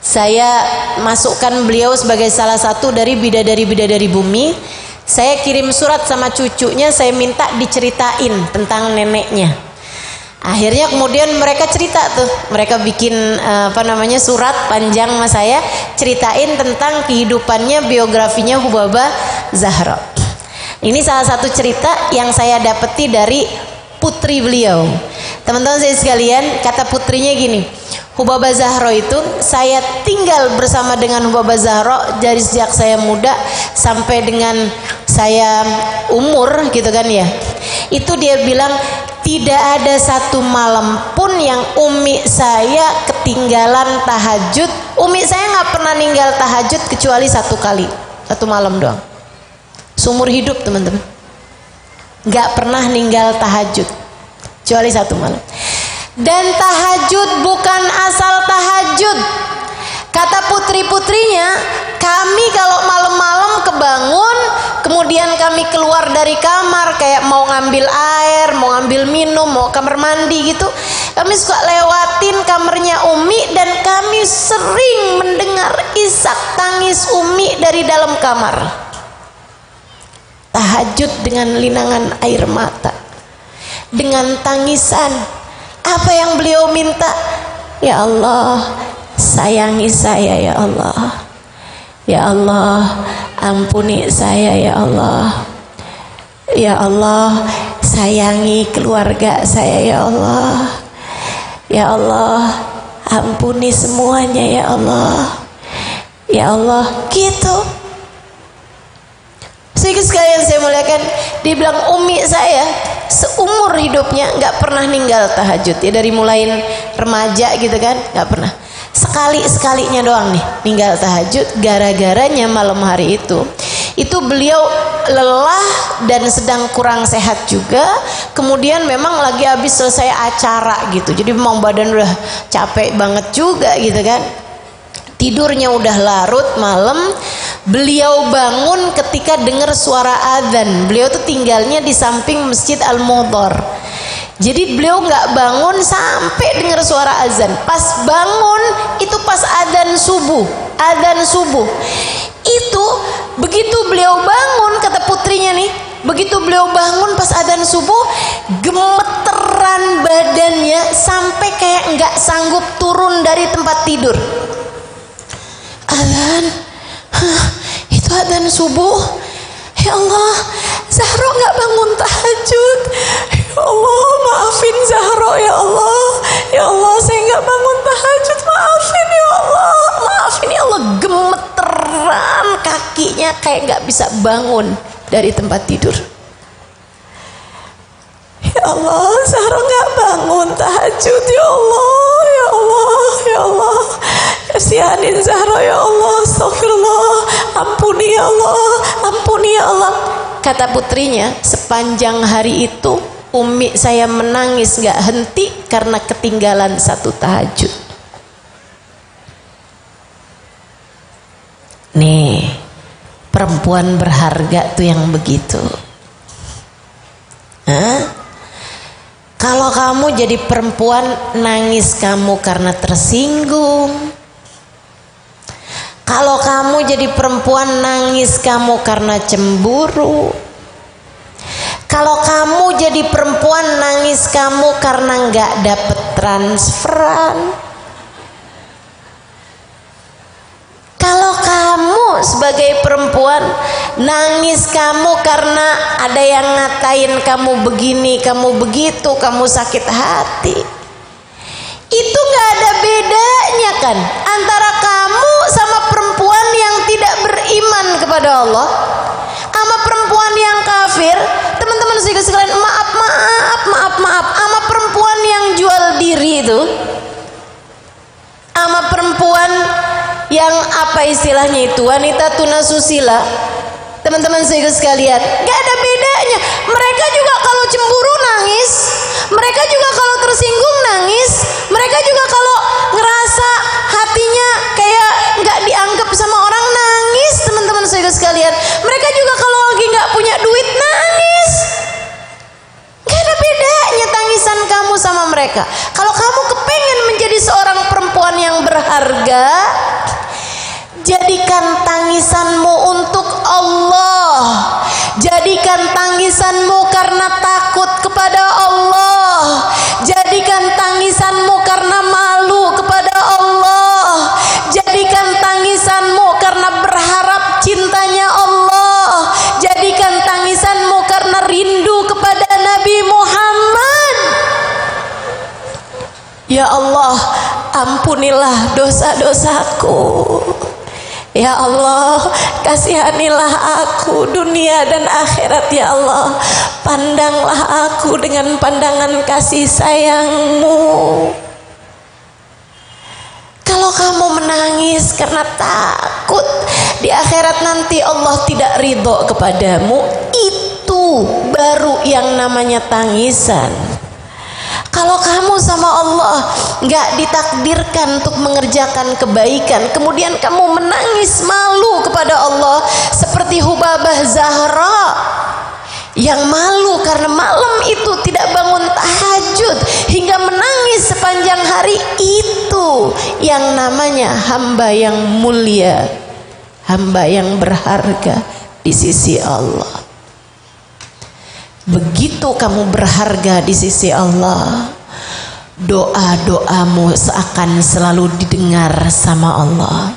[SPEAKER 1] Saya masukkan beliau sebagai salah satu dari Bidadari Bumi. Saya kirim surat sama cucunya, saya minta diceritain tentang neneknya. Akhirnya kemudian mereka cerita tuh, mereka bikin surat panjang sama saya, ceritain tentang kehidupannya, biografinya Hubabah Zahra. Ini salah satu cerita yang saya dapeti dari putri beliau. Teman-teman saya sekalian, kata putrinya gini, Hubabah Zahra itu saya tinggal bersama dengan Hubabah Zahra dari sejak saya muda sampai dengan saya umur gitu kan ya. Itu dia bilang tidak ada satu malam pun yang umi saya ketinggalan tahajud. Umi saya nggak pernah ninggal tahajud kecuali satu kali, satu malam doang. Seumur hidup teman-teman, nggak pernah ninggal tahajud kecuali satu malam. Dan tahajud bukan asal tahajud. Kata putri-putrinya, kami kalau malam-malam kebangun, kemudian kami keluar dari kamar kayak mau ngambil air, mau ngambil minum, mau kamar mandi gitu, kami suka lewatin kamarnya Umi dan kami sering mendengar isak tangis Umi dari dalam kamar. Tahajud dengan linangan air mata, dengan tangisan. Apa yang beliau minta? Ya Allah, sayangi saya ya Allah. Ya Allah, ampuni saya ya Allah. Ya Allah, sayangi keluarga saya ya Allah. Ya Allah, ampuni semuanya ya Allah. Ya Allah, gitu. Sehingga sekalian saya muliakan, dia bilang umi saya seumur hidupnya nggak pernah ninggal tahajud ya, dari mulai remaja gitu kan, nggak pernah. Sekalinya doang nih ninggal tahajud, gara-garanya malam hari itu beliau lelah dan sedang kurang sehat juga. Kemudian memang lagi habis selesai acara gitu, jadi memang badan udah capek banget juga gitu kan, tidurnya udah larut malam. Beliau bangun ketika dengar suara adzan. Beliau tuh tinggalnya di samping Masjid Al-Mudhar. Jadi beliau nggak bangun sampai dengar suara azan. Pas bangun itu pas adzan subuh. Adzan subuh. Itu begitu beliau bangun, kata putrinya nih, begitu beliau bangun pas adzan subuh, gemeteran badannya sampai kayak nggak sanggup turun dari tempat tidur. Adzan. Itu adzan subuh. Ya Allah, Zahra nggak bangun tahajud. Ya Allah, maafin Zahra ya Allah. Ya Allah, saya nggak bangun tahajud, maafin ya Allah. Maafin ya Allah. Gemeteran kakinya kayak nggak bisa bangun dari tempat tidur. Ya Allah, Zahra nggak bangun tahajud ya Allah. Ya Allah, ya Allah, kasihanin Zahra ya Allah. Astagfirullah, ampuni ya Allah, ampuni ya Allah. Kata putrinya, sepanjang hari itu umi saya menangis gak henti karena ketinggalan satu tahajud. Nih, perempuan berharga tuh yang begitu. Hah? Kalau kamu jadi perempuan nangis kamu karena tersinggung. Kalau kamu jadi perempuan nangis kamu karena cemburu. Kalau kamu jadi perempuan nangis kamu karena nggak dapet transferan. Kalau kamu sebagai perempuan nangis kamu karena ada yang ngatain kamu begini, kamu begitu, kamu sakit hati. Itu gak ada bedanya kan antara kamu sama perempuan yang tidak beriman kepada Allah sama perempuan yang kafir. Teman-teman sekalian, maaf, sama perempuan yang jual diri itu, sama perempuan yang apa istilahnya itu, wanita tunasusila. Teman-teman sekalian, gak ada bedanya. Mereka juga kalau cemburu nangis, mereka juga kalau tersinggung nangis, mereka juga kalau ngerasa hatinya kayak gak dianggap sama orang nangis. Teman-teman sekalian, mereka juga kalau lagi gak punya duit nangis. Gak ada bedanya tangisan kamu sama mereka. Kalau kamu kepengen menjadi seorang perempuan yang berharga, jadikan tangisanmu untuk Allah. Jadikan tangisanmu karena takut kepada Allah. Jadikan tangisanmu karena malu kepada Allah. Jadikan tangisanmu karena berharap cintanya Allah. Jadikan tangisanmu karena rindu kepada Nabi Muhammad. Ya Allah, ampunilah dosa-dosaku. Ya Allah, kasihanilah aku dunia dan akhirat. Ya Allah, pandanglah aku dengan pandangan kasih sayangmu. Kalau kamu menangis karena takut di akhirat nanti Allah tidak ridho kepadamu, itu baru yang namanya tangisan. Kalau kamu sama Allah gak ditakdirkan untuk mengerjakan kebaikan, kemudian kamu menangis malu kepada Allah, seperti Hubabah Zahra yang malu karena malam itu tidak bangun tahajud hingga menangis sepanjang hari, itu yang namanya hamba yang mulia, hamba yang berharga di sisi Allah. Begitu kamu berharga di sisi Allah, doa-doamu seakan selalu didengar sama Allah.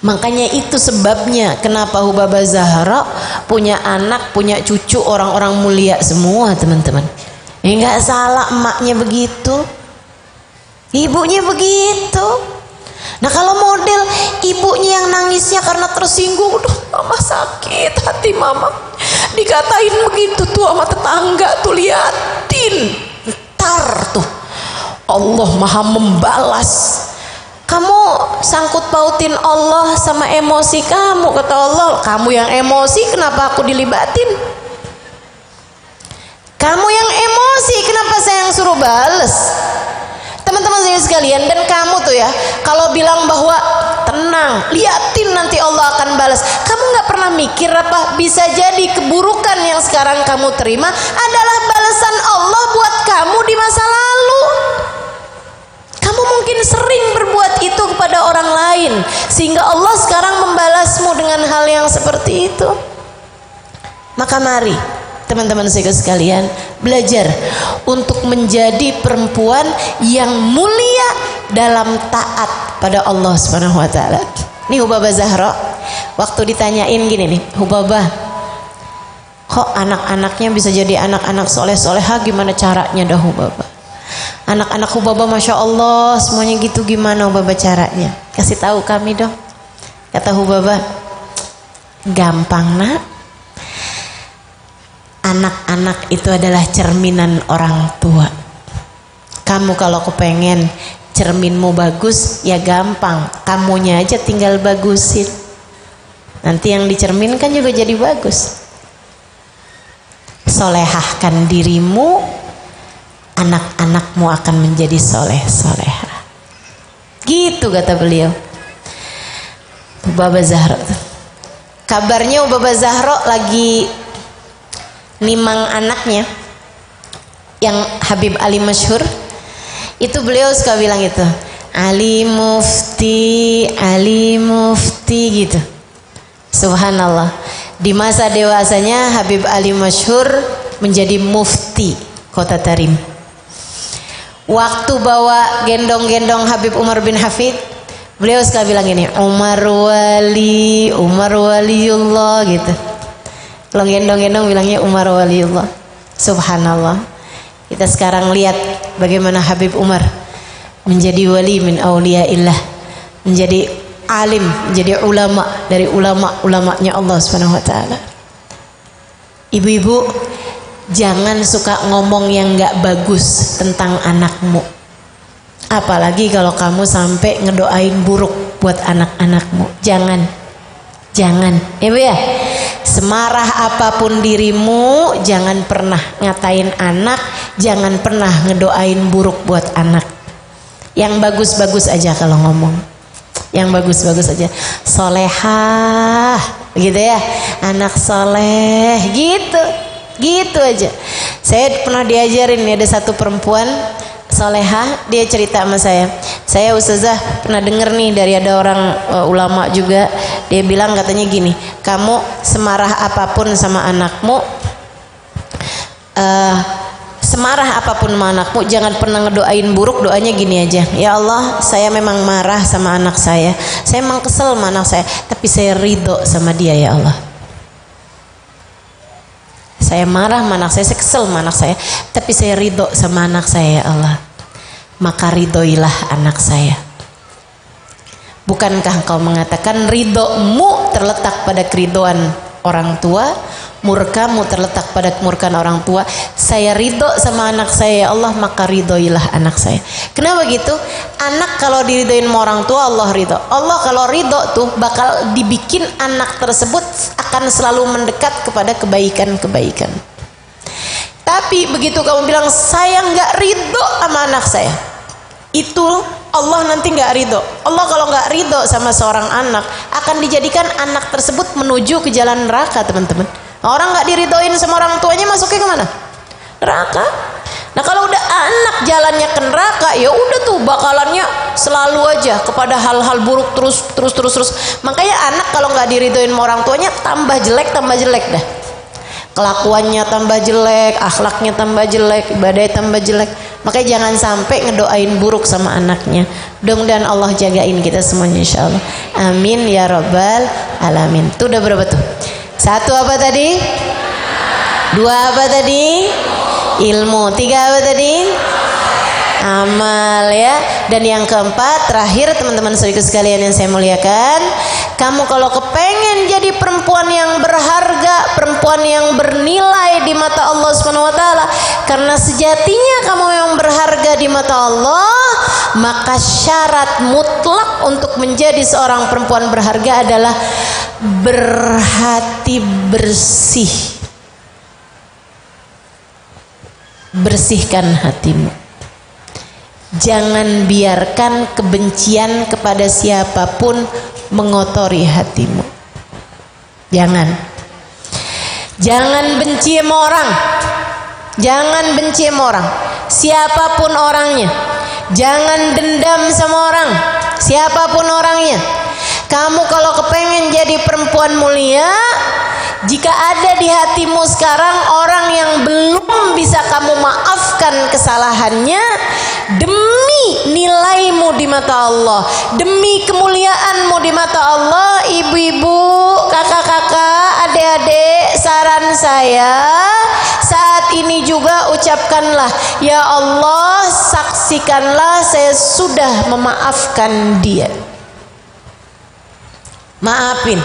[SPEAKER 1] Makanya itu sebabnya kenapa Hubabah Zahra punya anak, punya cucu orang-orang mulia semua, teman-teman. Enggak salah emaknya begitu, ibunya begitu. Nah kalau model ibunya yang nangisnya karena tersinggung, "Duh, mama sakit hati mama, dikatain begitu tuh sama tetangga tuh, liatin." Ntar tuh Allah maha membalas. Kamu sangkut pautin Allah sama emosi kamu. Kata Allah, kamu yang emosi kenapa aku dilibatin? Kamu yang emosi kenapa saya yang suruh bales? Teman-teman saya sekalian, dan kamu tuh ya, kalau bilang bahwa tenang, liatin nanti Allah akan balas, kamu gak pernah mikir apa bisa jadi keburukan yang sekarang kamu terima adalah balasan Allah buat kamu di masa lalu. Kamu mungkin sering berbuat itu kepada orang lain, sehingga Allah sekarang membalasmu dengan hal yang seperti itu. Maka mari teman-teman saya sekalian, belajar untuk menjadi perempuan yang mulia dalam taat pada Allah Subhanahu wa taala. Nih Hubabah Zahra waktu ditanyain gini nih, "Hubabah, kok anak-anaknya bisa jadi anak-anak soleh-soleha, gimana caranya dah Hubabah? Anak-anak Hubabah Masya Allah semuanya gitu, gimana Hubabah caranya? Kasih tahu kami dong." Kata Hubabah, "Gampang nak. Anak-anak itu adalah cerminan orang tua. Kamu kalau kepengen cerminmu bagus, ya gampang, kamunya aja tinggal bagusin. Nanti yang dicerminkan juga jadi bagus. Solehahkan dirimu, anak-anakmu akan menjadi soleh-soleha." Gitu kata beliau. Hubabah Zahra. Kabarnya Hubabah Zahra lagi nimang anaknya yang Habib Ali masyhur. Itu beliau suka bilang itu, Ali Mufti gitu. Subhanallah. Di masa dewasanya Habib Ali masyhur menjadi mufti Kota Tarim. Waktu bawa gendong-gendong Habib Umar bin Hafid, beliau suka bilang ini, Umar waliullah gitu. Kalau gendong-gendong bilangnya Umar waliullah. Subhanallah. Kita sekarang lihat bagaimana Habib Umar menjadi wali min auliyaillah, menjadi alim, menjadi ulama dari ulama-ulamanya Allah Subhanahu wa taala. Ibu-ibu, jangan suka ngomong yang gak bagus tentang anakmu. Apalagi kalau kamu sampai ngedoain buruk buat anak-anakmu. Jangan Ibu ya. Semarah apapun dirimu, jangan pernah ngatain anak, jangan pernah ngedoain buruk buat anak. Yang bagus-bagus aja kalau ngomong. Yang bagus-bagus aja. Solehah gitu ya, anak soleh gitu aja. Saya pernah diajarin, ada satu perempuan solehah, dia cerita sama saya ustazah pernah denger nih dari ada orang ulama juga, dia bilang katanya gini, kamu semarah apapun sama anakmu, semarah apapun sama anakmu, jangan pernah ngedoain buruk. Doanya gini aja, ya Allah, saya memang marah sama anak saya memang kesel sama anak saya, tapi saya ridho sama dia ya Allah. Saya marah sama anak saya kesel sama anak saya, tapi saya ridho sama anak saya ya Allah. Maka ridhoilah anak saya. Bukankah kau mengatakan ridhomu terletak pada keridhoan orang tua, murkamu terletak pada kemurkaan orang tua? Saya ridho sama anak saya ya Allah, maka ridhoilah anak saya. Kenapa gitu? Anak kalau diridhoin sama orang tua, Allah ridho. Allah kalau ridho tuh bakal dibikin anak tersebut akan selalu mendekat kepada kebaikan-kebaikan. Tapi begitu kamu bilang saya nggak ridho sama anak saya, itu Allah nanti nggak ridho. Allah kalau nggak ridho sama seorang anak, akan dijadikan anak tersebut menuju ke jalan neraka, teman-teman. Orang nggak diridhoin sama orang tuanya, masuknya kemana? Neraka. Nah kalau udah anak jalannya ke neraka, ya udah tuh bakalannya selalu aja kepada hal-hal buruk terus. Makanya anak kalau nggak diridhoin sama orang tuanya, tambah jelek dah. Kelakuannya tambah jelek, akhlaknya tambah jelek, ibadahnya tambah jelek. Makanya jangan sampai ngedoain buruk sama anaknya. Mudah-mudahan Allah jagain kita semuanya insyaallah. Amin ya rabbal alamin. Itu udah berapa tuh? 1 apa tadi? 2 apa tadi? Ilmu. 3 apa tadi? Amal ya. Dan yang keempat, terakhir teman-teman saudaraku sekalian yang saya muliakan, kamu kalau kepengen jadi perempuan yang berharga, perempuan yang bernilai di mata Allah Subhanahu wa taala, karena sejatinya kamu memang berharga di mata Allah, maka syarat mutlak untuk menjadi seorang perempuan berharga adalah berhati bersih. Bersihkan hatimu. Jangan biarkan kebencian kepada siapapun mengotori hatimu. Jangan benci sama orang. Jangan benci sama orang, siapapun orangnya. Jangan dendam sama orang, siapapun orangnya. Kamu kalau kepengen jadi perempuan mulia, jika ada di hatimu sekarang orang yang belum bisa kamu maafkan kesalahannya, demi nilaimu di mata Allah, demi kemuliaanmu di mata Allah, ibu-ibu, kakak-kakak, adik-adik, saran saya saat ini juga ucapkanlah, ya Allah, saksikanlah saya sudah memaafkan dia. Maafin.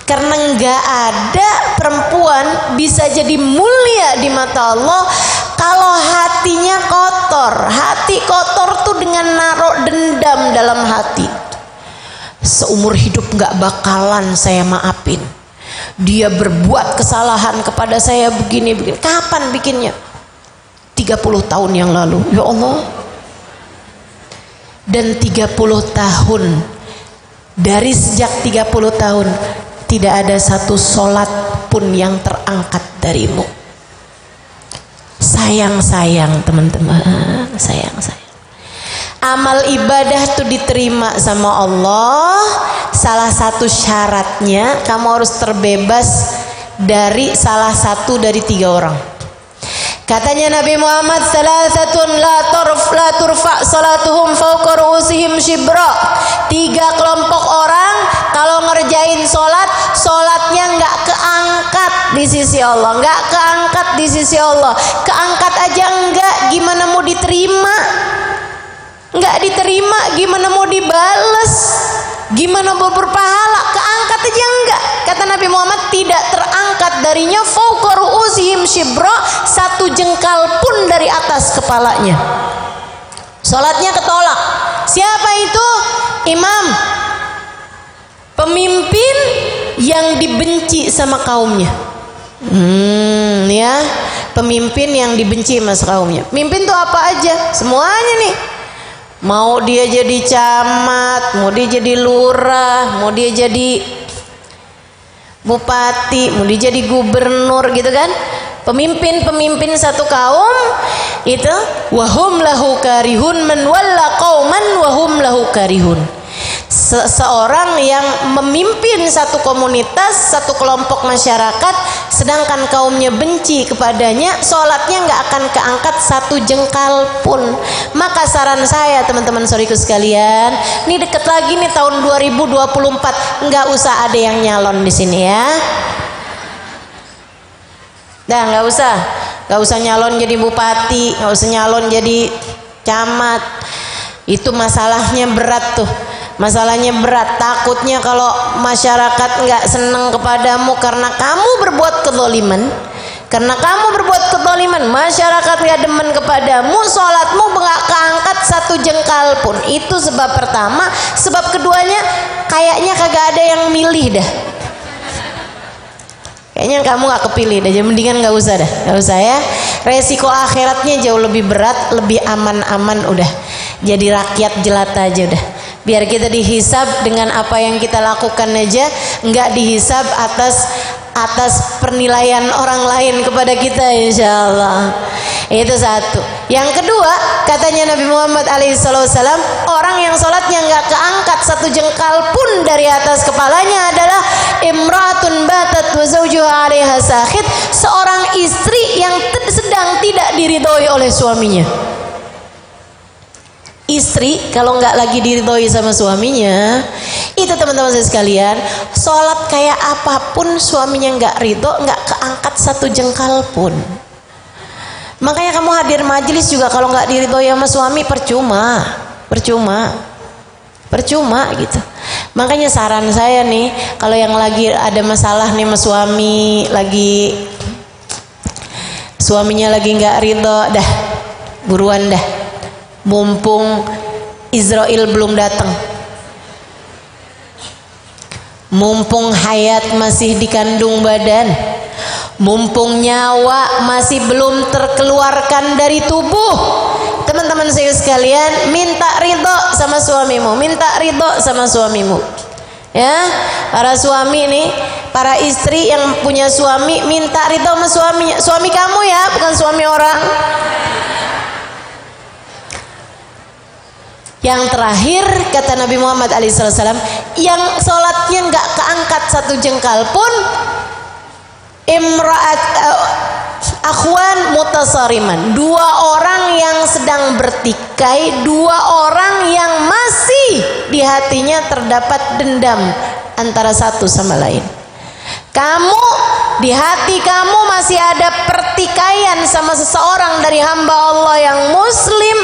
[SPEAKER 1] Karena nggak ada perempuan bisa jadi mulia di mata Allah kalau hatinya kotor. Hati kotor tuh dengan naruh dendam dalam hati. Seumur hidup nggak bakalan saya maafin. Dia berbuat kesalahan kepada saya begini. Kapan bikinnya? 30 tahun yang lalu. Ya Allah. Dan 30 tahun, dari sejak 30 tahun tidak ada satu sholat pun yang terangkat darimu. Sayang teman-teman, sayang. Amal ibadah tuh diterima sama Allah, salah satu syaratnya kamu harus terbebas dari salah satu dari 3 orang. Katanya Nabi Muhammad, salasatun la turfa salatuhum fawqa ru'usihim shibra. 3 kelompok orang kalau ngerjain sholatnya nggak keangkat di sisi Allah, nggak keangkat di sisi Allah. Keangkat aja enggak, gimana mau diterima? nggak diterima, gimana mau dibales? Gimana mau berpahala? Keangkat aja enggak. Kata Nabi Muhammad, tidak terangkat darinya fauqa ru'usihim shibra, 1 jengkal pun dari atas kepalanya. Salatnya ketolak. Siapa itu? Imam, pemimpin yang dibenci sama kaumnya. Ya, pemimpin yang dibenci sama kaumnya. Pemimpin tuh apa aja? Semuanya nih. Mau dia jadi camat, mau dia jadi lurah, mau dia jadi bupati, mau dia jadi gubernur gitu kan. Pemimpin satu kaum itu wahum lahu karihun, man walla qauman wahum lahu karihun. Seseorang yang memimpin satu komunitas, satu kelompok masyarakat, sedangkan kaumnya benci kepadanya, sholatnya nggak akan keangkat 1 jengkal pun. Maka saran saya teman-teman saudariku sekalian, ini deket lagi nih tahun 2024, nggak usah ada yang nyalon di sini ya. Dah nggak usah nyalon jadi bupati, nggak usah nyalon jadi camat. Itu masalahnya berat tuh. Masalahnya berat, takutnya kalau masyarakat nggak senang kepadamu karena kamu berbuat kezaliman, masyarakat nggak demen kepadamu, sholatmu nggak keangkat 1 jengkal pun. Itu sebab pertama. Sebab keduanya, kayaknya kagak ada yang milih dah. Kayaknya kamu nggak kepilih dah, jadi mendingan nggak usah ya. Resiko akhiratnya jauh lebih berat, lebih aman-aman udah. Jadi rakyat jelata aja udah. Biar kita dihisab dengan apa yang kita lakukan aja, nggak dihisab atas penilaian orang lain kepada kita, insya Allah. Itu satu. Yang kedua, katanya Nabi Muhammad alaihissalam, orang yang sholatnya nggak keangkat 1 jengkal pun dari atas kepalanya adalah imratun batat wa zawjuha 'alaiha sakhit, seorang istri yang sedang tidak diridhoi oleh suaminya. Istri kalau nggak lagi diridhoi sama suaminya, itu teman-teman saya sekalian, sholat kayak apapun suaminya nggak ridho, nggak keangkat 1 jengkal pun. Makanya kamu hadir majelis juga kalau nggak diridhoi sama suami, percuma gitu. Makanya saran saya nih, kalau yang lagi ada masalah nih sama suami, suaminya lagi nggak ridho, dah buruan dah. Mumpung Israel belum datang, mumpung hayat masih dikandung badan, mumpung nyawa masih belum terkeluarkan dari tubuh, teman-teman saya sekalian, minta ridho sama suamimu, ya. Para suami nih, para istri yang punya suami, minta ridho sama suaminya. Suami kamu ya, bukan suami orang. Yang terakhir, kata Nabi Muhammad alaihissalam, yang sholatnya nggak keangkat 1 jengkal pun, imra'at akhwan mutasariman, 2 orang yang sedang bertikai, 2 orang yang masih di hatinya terdapat dendam antara satu sama lain. Kamu, di hati kamu masih ada pertikaian sama seseorang dari hamba Allah yang muslim,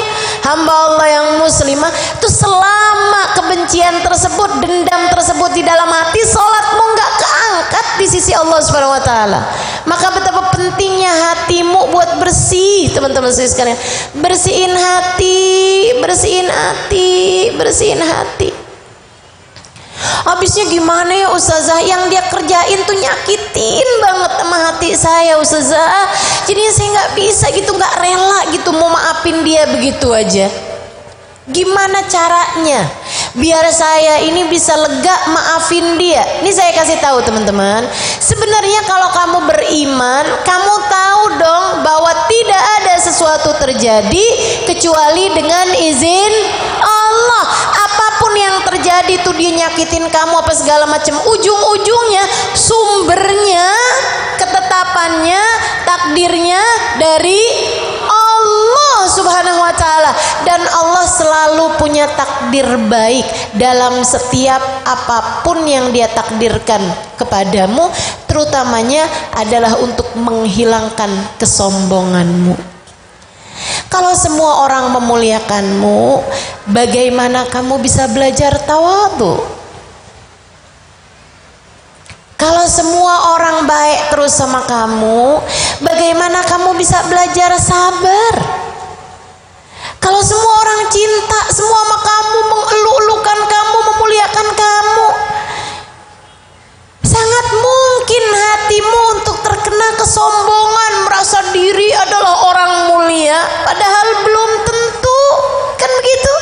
[SPEAKER 1] hamba Allah yang muslimah. Itu selama kebencian tersebut, dendam tersebut di dalam hati, sholatmu nggak keangkat di sisi Allah Subhanahu Wa Taala. Maka betapa pentingnya hatimu buat bersih, teman-teman sekalian. Bersihin hati. Habisnya gimana ya Ustazah, yang dia kerjain tuh nyakitin banget sama hati saya Ustazah, jadi saya nggak bisa gitu, nggak rela gitu mau maafin dia begitu aja. Gimana caranya biar saya ini bisa lega maafin dia? Ini saya kasih tahu teman-teman, sebenarnya kalau kamu beriman, kamu tahu dong bahwa tidak ada sesuatu terjadi kecuali dengan izin Allah. Apapun yang terjadi tuh, dia nyakitin kamu apa segala macam, ujung-ujungnya sumbernya, ketetapannya, takdirnya dari Allah Subhanahu Wa Taala. Dan Allah selalu punya takdir baik dalam setiap apapun yang dia takdirkan kepadamu, terutamanya adalah untuk menghilangkan kesombonganmu. Kalau semua orang memuliakanmu, bagaimana kamu bisa belajar tawadhu? Kalau semua orang baik terus sama kamu, bagaimana kamu bisa belajar sabar? Kalau semua orang cinta semua sama kamu, mengelulukan kamu, memuliakan kamu, sangat mungkin hatimu untuk terkena kesombongan, merasa diri adalah orang mulia, padahal belum tentu. Kan begitu?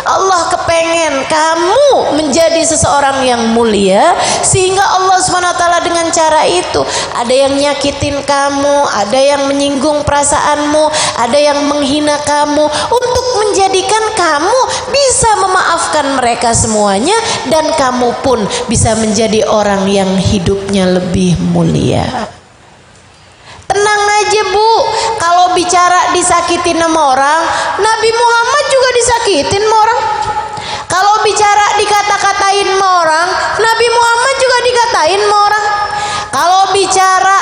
[SPEAKER 1] Allah kepengen kamu menjadi seseorang yang mulia, sehingga Allah SWT dengan cara itu, ada yang nyakitin kamu, ada yang menyinggung perasaanmu, ada yang menghina kamu, untuk menjadikan kamu bisa memaafkan mereka semuanya, dan kamu pun bisa menjadi orang yang hidupnya lebih mulia. Tenang aja Bu, kalau bicara disakitin sama orang, Nabi Muhammad juga disakitin sama orang. Kalau bicara dikata-katain sama orang, Nabi Muhammad juga dikatain sama orang. Kalau bicara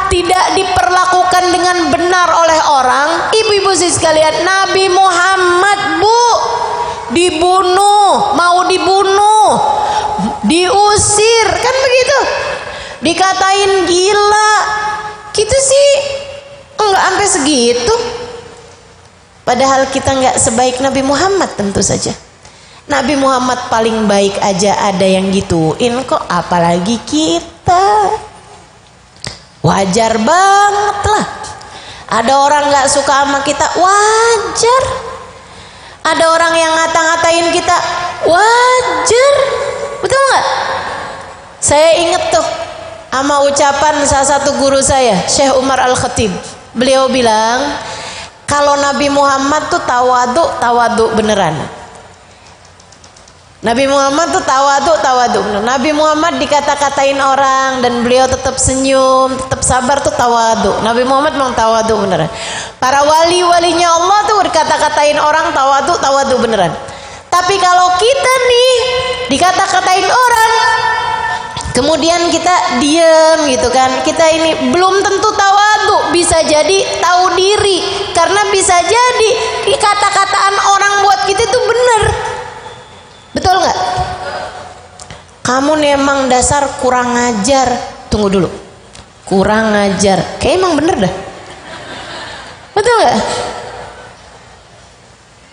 [SPEAKER 1] tidak diperlakukan dengan benar oleh orang, ibu-ibu sekalian, Nabi Muhammad Bu dibunuh, mau dibunuh, diusir, kan begitu, dikatain gila. Kita sih enggak sampai segitu. Padahal kita enggak sebaik Nabi Muhammad tentu saja. Nabi Muhammad paling baik aja ada yang gituin kok, apalagi kita. Wajar banget lah. Ada orang enggak suka sama kita, wajar. Ada orang yang ngata-ngatain kita, wajar. Betul enggak? Saya inget tuh sama ucapan salah satu guru saya, Syekh Umar Al-Khatib. Beliau bilang, kalau Nabi Muhammad tuh tawadhu beneran. Nabi Muhammad tuh tawadhu beneran. Nabi Muhammad dikata-katain orang dan beliau tetap senyum, tetap sabar, tuh tawadhu. Nabi Muhammad memang tawadhu beneran. Para wali-walinya Allah tuh dikata-katain orang tawadhu beneran. Tapi kalau kita nih dikata-katain orang, kemudian kita diam gitu kan, kita ini belum tentu tawadhu, bisa jadi tahu diri, karena bisa jadi kata-kataan orang buat kita itu benar. Betul nggak? Kamu nih emang dasar kurang ngajar. Tunggu dulu, kurang ngajar, kayak emang bener dah. Betul nggak?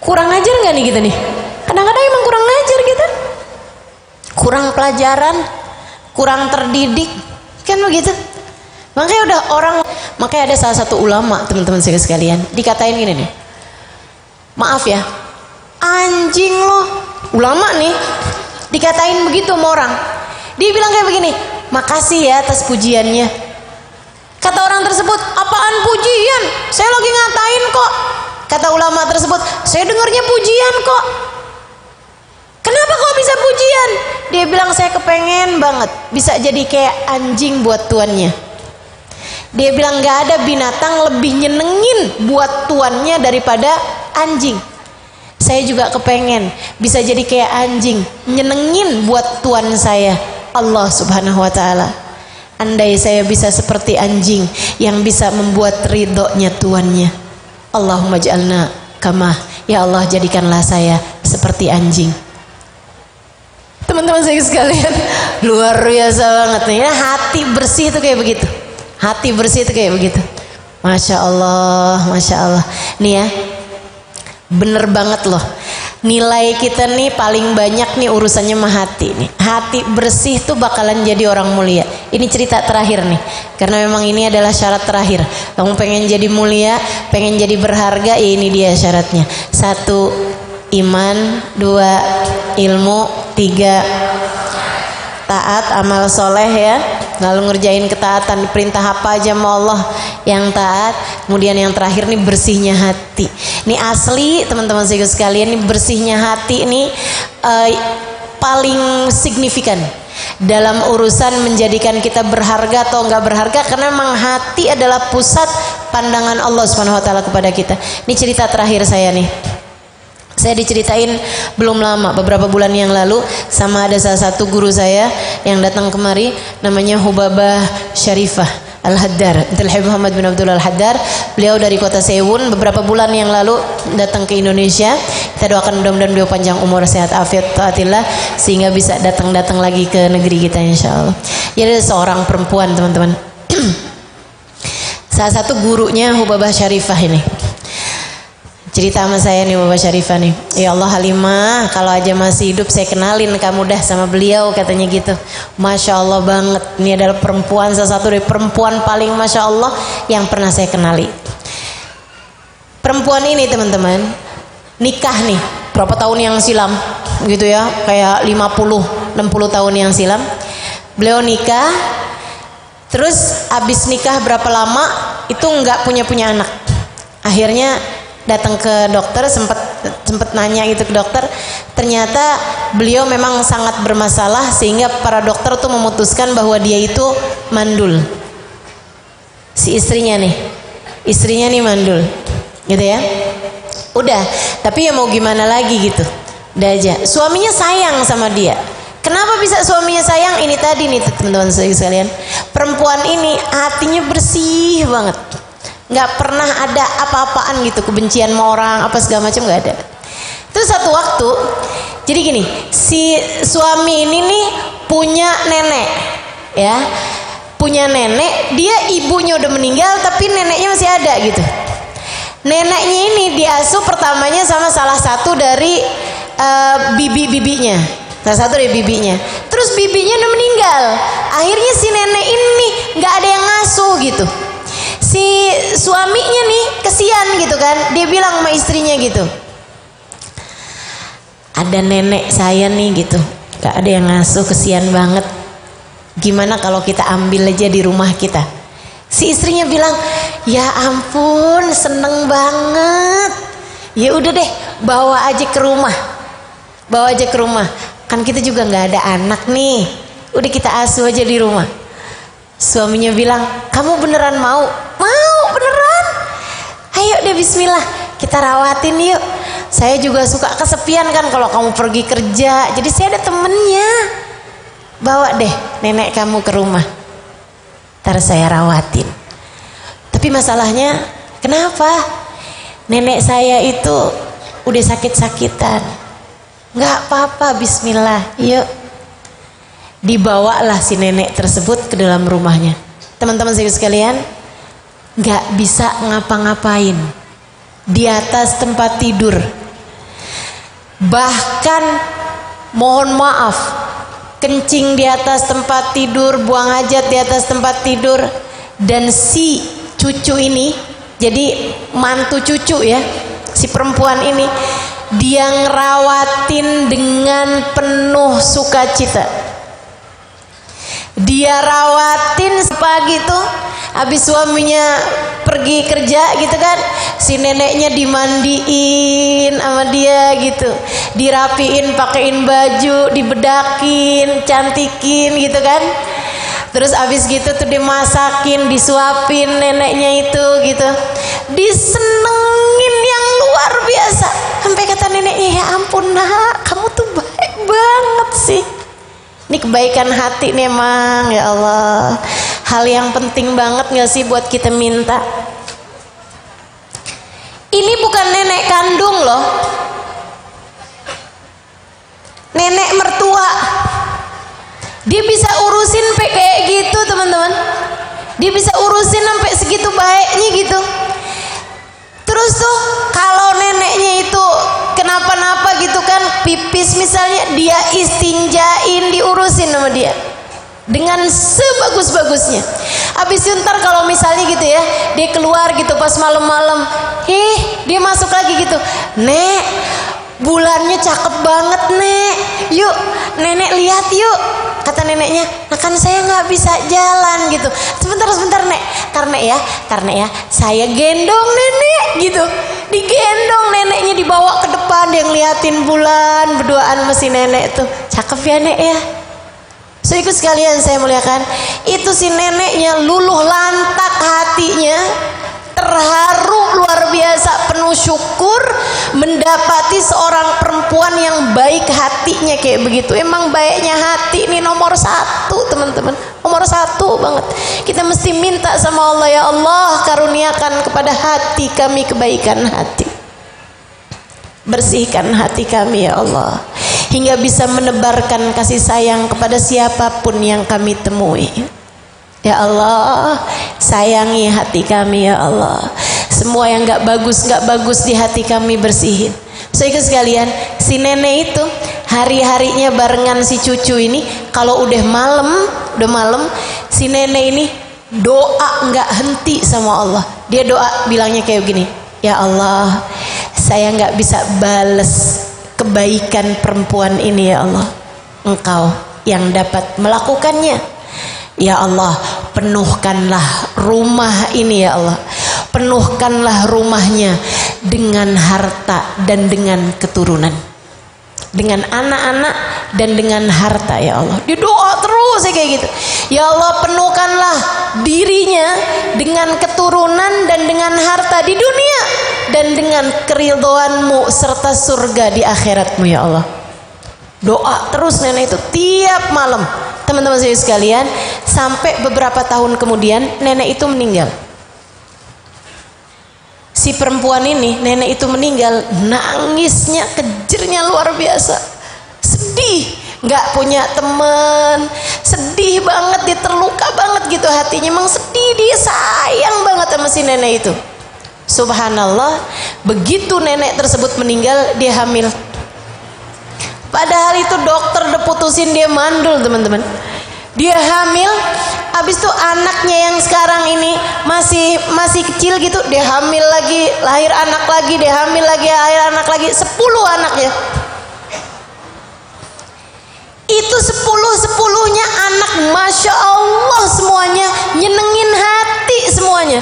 [SPEAKER 1] Kurang ngajar nggak nih kita nih? Kadang-kadang emang kurang ngajar kita, kurang pelajaran, kurang terdidik, kan begitu. Makanya udah orang, makanya ada salah satu ulama, teman-teman saya sekalian, dikatain gini nih, maaf ya, anjing loh. Ulama nih dikatain begitu sama orang, dia bilang kayak begini, makasih ya atas pujiannya. Kata orang tersebut, apaan pujian, saya lagi ngatain kok. Kata ulama tersebut, saya dengarnya pujian kok. Kenapa kok bisa pujian? Dia bilang, saya kepengen banget bisa jadi kayak anjing buat tuannya. Dia bilang, gak ada binatang lebih nyenengin buat tuannya daripada anjing. Saya juga kepengen bisa jadi kayak anjing, nyenengin buat tuan saya, Allah Subhanahu wa ta'ala. Andai saya bisa seperti anjing yang bisa membuat ridhonya tuannya. Allahumma ja'alna kama, ya Allah jadikanlah saya seperti anjing. Teman-teman saya sekalian, luar biasa banget nih ya, hati bersih itu kayak begitu. Hati bersih itu kayak begitu. Masya Allah, Masya Allah. Nih ya, bener banget loh. Nilai kita nih paling banyak nih urusannya sama hati nih. Hati bersih tuh bakalan jadi orang mulia. Ini cerita terakhir nih, karena memang ini adalah syarat terakhir. Kamu pengen jadi mulia, pengen jadi berharga, ya ini dia syaratnya. 1, iman. 2, ilmu. 3, taat, amal soleh ya, lalu ngerjain ketaatan, perintah apa aja sama Allah yang taat. Kemudian yang terakhir nih bersihnya hati. Ini asli teman-teman sekalian, ini bersihnya hati ini paling signifikan dalam urusan menjadikan kita berharga atau enggak berharga, karena memang hati adalah pusat pandangan Allah Subhanahu wa ta'ala kepada kita. Ini cerita terakhir saya nih. Saya diceritain belum lama, beberapa bulan yang lalu, sama ada salah satu guru saya yang datang kemari, namanya Hubabah Syarifah Al-Haddar, Habib Muhammad bin Abdullah Al-Haddar. Beliau dari kota Sewun, beberapa bulan yang lalu datang ke Indonesia. Kita doakan mudah-mudahan beliau panjang umur, sehat afiat, taatillah, sehingga bisa datang lagi ke negeri kita insyaallah. Ya, ada seorang perempuan teman-teman. Salah satu gurunya Hubabah Syarifah ini cerita sama saya nih, Hubabah Syarifah nih. Ya Allah Halimah, kalau aja masih hidup saya kenalin kamu dah sama beliau, katanya gitu. Masya Allah banget. Ini adalah perempuan, salah satu dari perempuan paling Masya Allah yang pernah saya kenali. Perempuan ini teman-teman nikah nih berapa tahun yang silam gitu ya, kayak 50-60 tahun yang silam beliau nikah. Terus abis nikah berapa lama itu nggak punya anak. Akhirnya datang ke dokter, sempat nanya gitu ke dokter, ternyata beliau memang sangat bermasalah sehingga para dokter tuh memutuskan bahwa dia itu mandul. Si istrinya nih mandul gitu ya. Udah, tapi ya mau gimana lagi gitu, udah aja. Suaminya sayang sama dia. Kenapa bisa suaminya sayang? Ini tadi nih teman-teman sekalian, perempuan ini hatinya bersih banget, nggak pernah ada apa-apaan gitu, kebencian sama orang apa segala macam nggak ada. Terus satu waktu, jadi gini, si suami ini nih punya nenek ya, punya nenek, dia ibunya udah meninggal tapi neneknya masih ada gitu. Neneknya ini diasuh pertamanya sama salah satu dari bibinya, salah satu dari bibinya. Terus bibinya udah meninggal, akhirnya si nenek ini nggak ada yang ngasuh gitu. Si suaminya nih kesian gitu kan, dia bilang sama istrinya gitu, ada nenek saya nih gitu, nggak ada yang ngasuh, kesian banget. Gimana kalau kita ambil aja di rumah kita? Si istrinya bilang, ya ampun seneng banget, ya udah deh bawa aja ke rumah, kan kita juga nggak ada anak nih, udah kita asuh aja di rumah. Suaminya bilang, kamu beneran mau? Mau beneran, ayo deh bismillah kita rawatin yuk, saya juga suka kesepian kan kalau kamu pergi kerja, jadi saya ada temennya, bawa deh nenek kamu ke rumah, ntar saya rawatin. Tapi masalahnya kenapa? Nenek saya itu udah sakit-sakitan. Nggak apa-apa, bismillah, yuk. Dibawalah si nenek tersebut ke dalam rumahnya. Teman-teman sekalian, nggak bisa ngapa-ngapain di atas tempat tidur. Bahkan mohon maaf, kencing di atas tempat tidur, buang hajat di atas tempat tidur. Dan si cucu ini, jadi mantu cucu ya, si perempuan ini, dia ngerawatin dengan penuh sukacita. Dia rawatin pagi tuh, habis suaminya pergi kerja gitu kan, si neneknya dimandiin sama dia gitu, dirapiin, pakein baju, dibedakin, cantikin gitu kan. Terus abis gitu tuh dimasakin, disuapin neneknya itu gitu, disenengin yang luar biasa. Sampai kata neneknya, ya ampun nak, kamu tuh baik banget sih. Ini kebaikan hati nih emang, ya Allah. Hal yang penting banget gak sih buat kita minta? Ini bukan nenek kandung loh, nenek mertua. Dia bisa urusin sampai kayak gitu teman-teman. Dia bisa urusin sampai segitu baiknya gitu. Terus tuh kalau neneknya itu kenapa-napa gitu kan, pipis misalnya, dia istinjain, diurusin sama dia dengan sebagus-bagusnya. Habis itu ntar kalau misalnya gitu ya, dia keluar gitu pas malam-malam, dia masuk lagi gitu, nek, bulannya cakep banget nek, yuk nenek lihat yuk, kata neneknya. Nah kan saya nggak bisa jalan gitu, sebentar nek, karena ya saya gendong nenek gitu, digendong neneknya, dibawa ke depan, dia ngeliatin bulan, berduaan sama si nenek tuh, cakep ya nek ya. So ikut sekalian saya muliakan, itu si neneknya luluh lantak hatinya, terharu luar biasa, penuh syukur mendapati seorang perempuan yang baik hatinya kayak begitu. Emang baiknya hati ini nomor satu teman-teman, nomor satu banget. Kita mesti minta sama Allah, ya Allah karuniakan kepada hati kami kebaikan hati. Bersihkan hati kami ya Allah, hingga bisa menebarkan kasih sayang kepada siapapun yang kami temui. Ya Allah, sayangi hati kami ya Allah. Semua yang gak bagus di hati kami bersihin. Saudara sekalian, si nenek itu hari-harinya barengan si cucu ini, kalau udah malam, si nenek ini doa gak henti sama Allah. Dia doa bilangnya kayak gini, ya Allah, saya gak bisa bales kebaikan perempuan ini ya Allah. Engkau yang dapat melakukannya. Ya Allah, penuhkanlah rumah ini ya Allah. Penuhkanlah rumahnya dengan harta dan dengan keturunan, dengan anak-anak dan dengan harta ya Allah. Dia doa terus kayak gitu. Ya Allah, penuhkanlah dirinya dengan keturunan dan dengan harta di dunia, dan dengan keridhoanmu serta surga di akhiratmu ya Allah. Doa terus nenek itu tiap malam. Teman-teman saya sekalian, sampai beberapa tahun kemudian nenek itu meninggal. Si perempuan ini, nenek itu meninggal, nangisnya kejernya luar biasa. Sedih, nggak punya teman, sedih banget, dia terluka banget gitu hatinya. Emang sedih, dia sayang banget sama si nenek itu. Subhanallah, begitu nenek tersebut meninggal, dia hamil. Padahal itu dokter udah putusin dia mandul, teman-teman. Dia hamil, habis itu anaknya yang sekarang ini masih kecil gitu, dia hamil lagi, lahir anak lagi, dia hamil lagi, lahir anak lagi, 10 anaknya. Itu 10-10-nya anak, Masya Allah, semuanya nyenengin hati semuanya.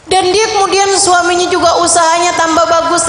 [SPEAKER 1] Dan dia kemudian suaminya juga usahanya tambah bagus,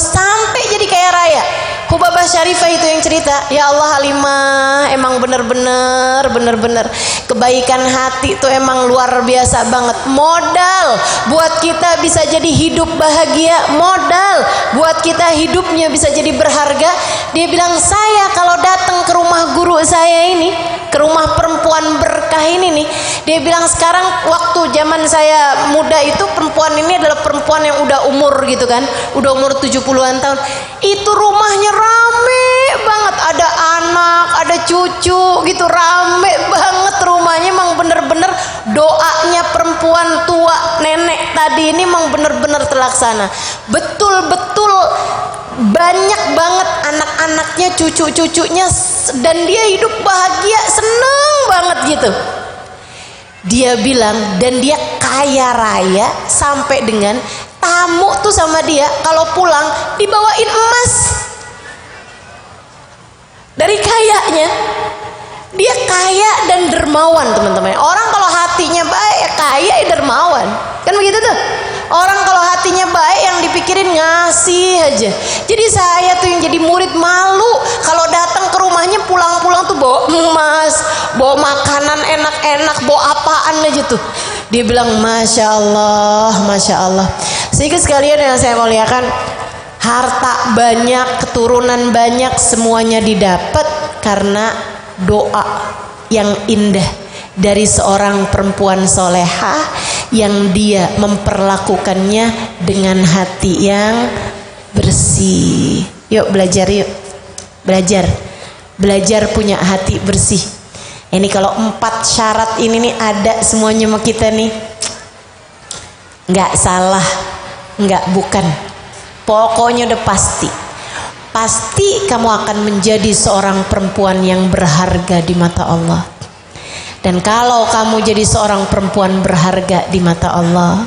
[SPEAKER 1] sampai jadi kaya raya. Hubabah Syarifah itu yang cerita, ya Allah Halimah, emang bener-bener kebaikan hati itu emang luar biasa banget. Modal buat kita bisa jadi hidup bahagia, modal buat kita hidupnya bisa jadi berharga. Dia bilang, saya kalau datang ke rumah guru saya ini, ke rumah perempuan berkah ini nih, dia bilang sekarang waktu zaman saya muda itu perempuan ini adalah perempuan yang udah umur gitu kan, udah umur 70-an tahun. Itu rumahnya rame banget, ada anak, ada cucu gitu, rame banget rumahnya. Emang bener-bener doanya perempuan tua nenek tadi ini emang bener-bener terlaksana. Betul-betul banyak banget anak-anaknya, cucu-cucunya, dan dia hidup bahagia, seneng banget gitu. Dia bilang, dan dia kaya raya sampai dengan tamu tuh sama dia kalau pulang dibawain emas. Dari kayanya, dia kaya dan dermawan, teman-teman. Orang kalau hatinya baik, kaya ya dermawan, kan begitu tuh. Orang kalau hatinya baik, yang dipikirin ngasih aja. Jadi saya tuh yang jadi murid malu kalau datang ke rumahnya, pulang-pulang tuh bawa emas, bawa makanan enak-enak, bawa apaan aja tuh. Dia bilang Masya Allah, Masya Allah. Sehingga sekalian yang saya muliakan, harta banyak, keturunan banyak, semuanya didapat karena doa yang indah dari seorang perempuan solehah yang dia memperlakukannya dengan hati yang bersih. Yuk belajar, yuk belajar punya hati bersih. Ini kalau 4 syarat ini nih ada semuanya sama kita nih, nggak salah, nggak bukan, pokoknya udah pasti kamu akan menjadi seorang perempuan yang berharga di mata Allah. Dan kalau kamu jadi seorang perempuan berharga di mata Allah,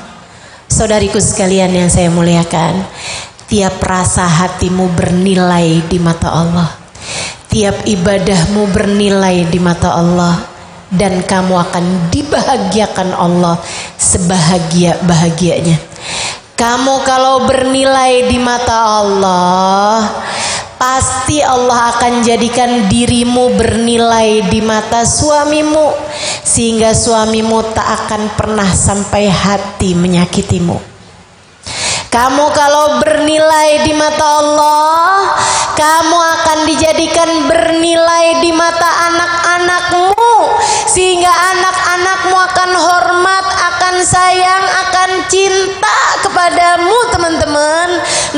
[SPEAKER 1] saudariku sekalian yang saya muliakan, tiap rasa hatimu bernilai di mata Allah, tiap ibadahmu bernilai di mata Allah, dan kamu akan dibahagiakan Allah sebahagia-bahagianya. Kamu kalau bernilai di mata Allah, pasti Allah akan jadikan dirimu bernilai di mata suamimu, sehingga suamimu tak akan pernah sampai hati menyakitimu. Kamu kalau bernilai di mata Allah, kamu akan dijadikan bernilai di mata anak-anakmu, sehingga anak-anakmu akan hormat, akan sayang, akan cinta kepadamu teman-teman.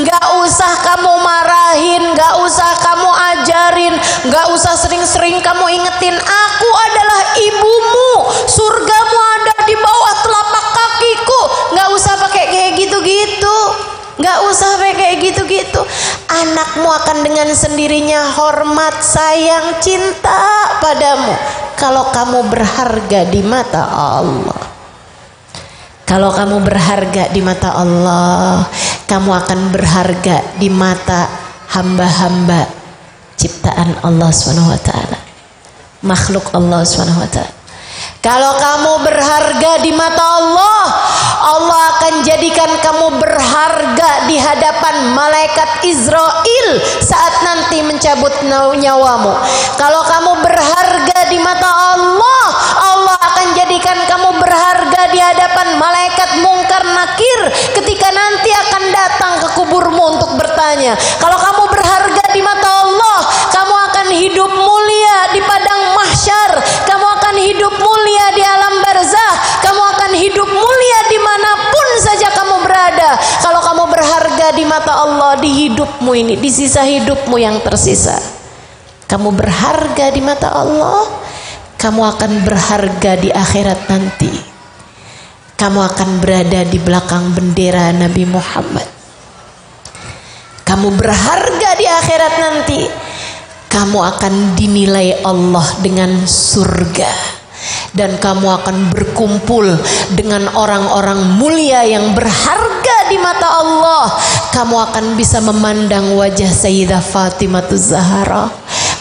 [SPEAKER 1] Gak usah kamu marahin, gak usah kamu ajarin, gak usah sering-sering kamu ingetin, aku adalah ibumu, surgamu ada di bawah telapak kakiku. Gak usah pakai kayak gitu-gitu. Gak usah pakai kayak gitu-gitu. Anakmu akan dengan sendirinya hormat, sayang, cinta padamu kalau kamu berharga di mata Allah. Kalau kamu berharga di mata Allah, kamu akan berharga di mata hamba-hamba ciptaan Allah SWT, makhluk Allah SWT. Kalau kamu berharga di mata Allah, Allah akan jadikan kamu berharga di hadapan malaikat Israel saat nanti mencabut nyawamu. Kalau kamu berharga di mata Allah, Allah akan jadikan kamu berharga di hadapan malaikat Mungkar Nakir ketika nanti akan datang ke kuburmu untuk bertanya. Kalau kamu berharga di mata Allah, kamu akan hidup mulia di padang mahsyar, kamu akan hidup mulia di alam barzah, kamu akan hidup mulia dimanapun saja kamu berada. Kalau kamu berharga di mata Allah, di hidupmu ini, di sisa hidupmu yang tersisa, kamu berharga di mata Allah, kamu akan berharga di akhirat nanti. Kamu akan berada di belakang bendera Nabi Muhammad. Kamu berharga di akhirat nanti. Kamu akan dinilai Allah dengan surga, dan kamu akan berkumpul dengan orang-orang mulia yang berharga di mata Allah. Kamu akan bisa memandang wajah Sayyidah Fatimah Zahra,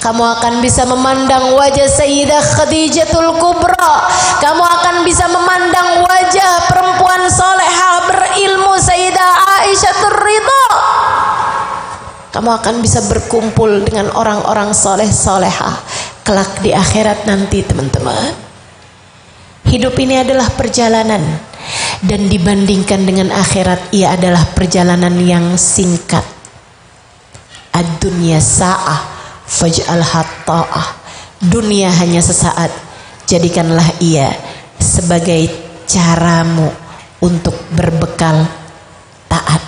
[SPEAKER 1] kamu akan bisa memandang wajah Sayyidah Khadijatul Kubra, kamu akan bisa memandang wajah perempuan solehah berilmu Sayyidah Aisyatul Ridha. Kamu akan bisa berkumpul dengan orang-orang soleh-solehah kelak di akhirat nanti teman-teman. Hidup ini adalah perjalanan, dan dibandingkan dengan akhirat, ia adalah perjalanan yang singkat. Ad-dunya sa'ah faj'alha ta'ah. Dunia hanya sesaat, jadikanlah ia sebagai caramu untuk berbekal taat.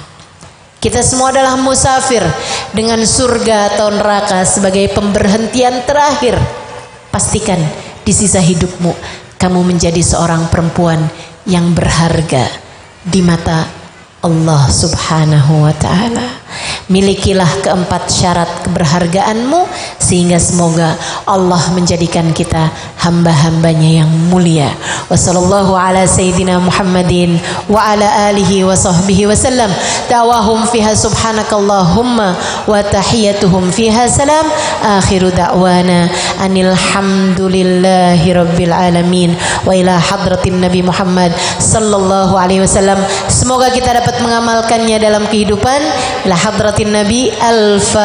[SPEAKER 1] Kita semua adalah musafir, dengan surga atau neraka sebagai pemberhentian terakhir. Pastikan di sisa hidupmu kamu menjadi seorang perempuan yang berharga di mata Allah Subhanahu wa ta'ala. Milikilah keempat syarat keberhargaanmu, sehingga semoga Allah menjadikan kita hamba-hambanya yang mulia. Wassallallahu ala sayyidina Muhammadin wa ala alihi wa sahbihi wasallam. Da'wahum fiha subhanakallahumma wa tahiyyatuhum fiha salam. Akhiru da'wana anil hamdulillahi rabbil alamin. Wa ila hadratin Nabi Muhammad sallallahu alaihi wasallam. Semoga kita dapat mengamalkannya dalam kehidupan. Ila hadratin Nabi. Al-Fatihah.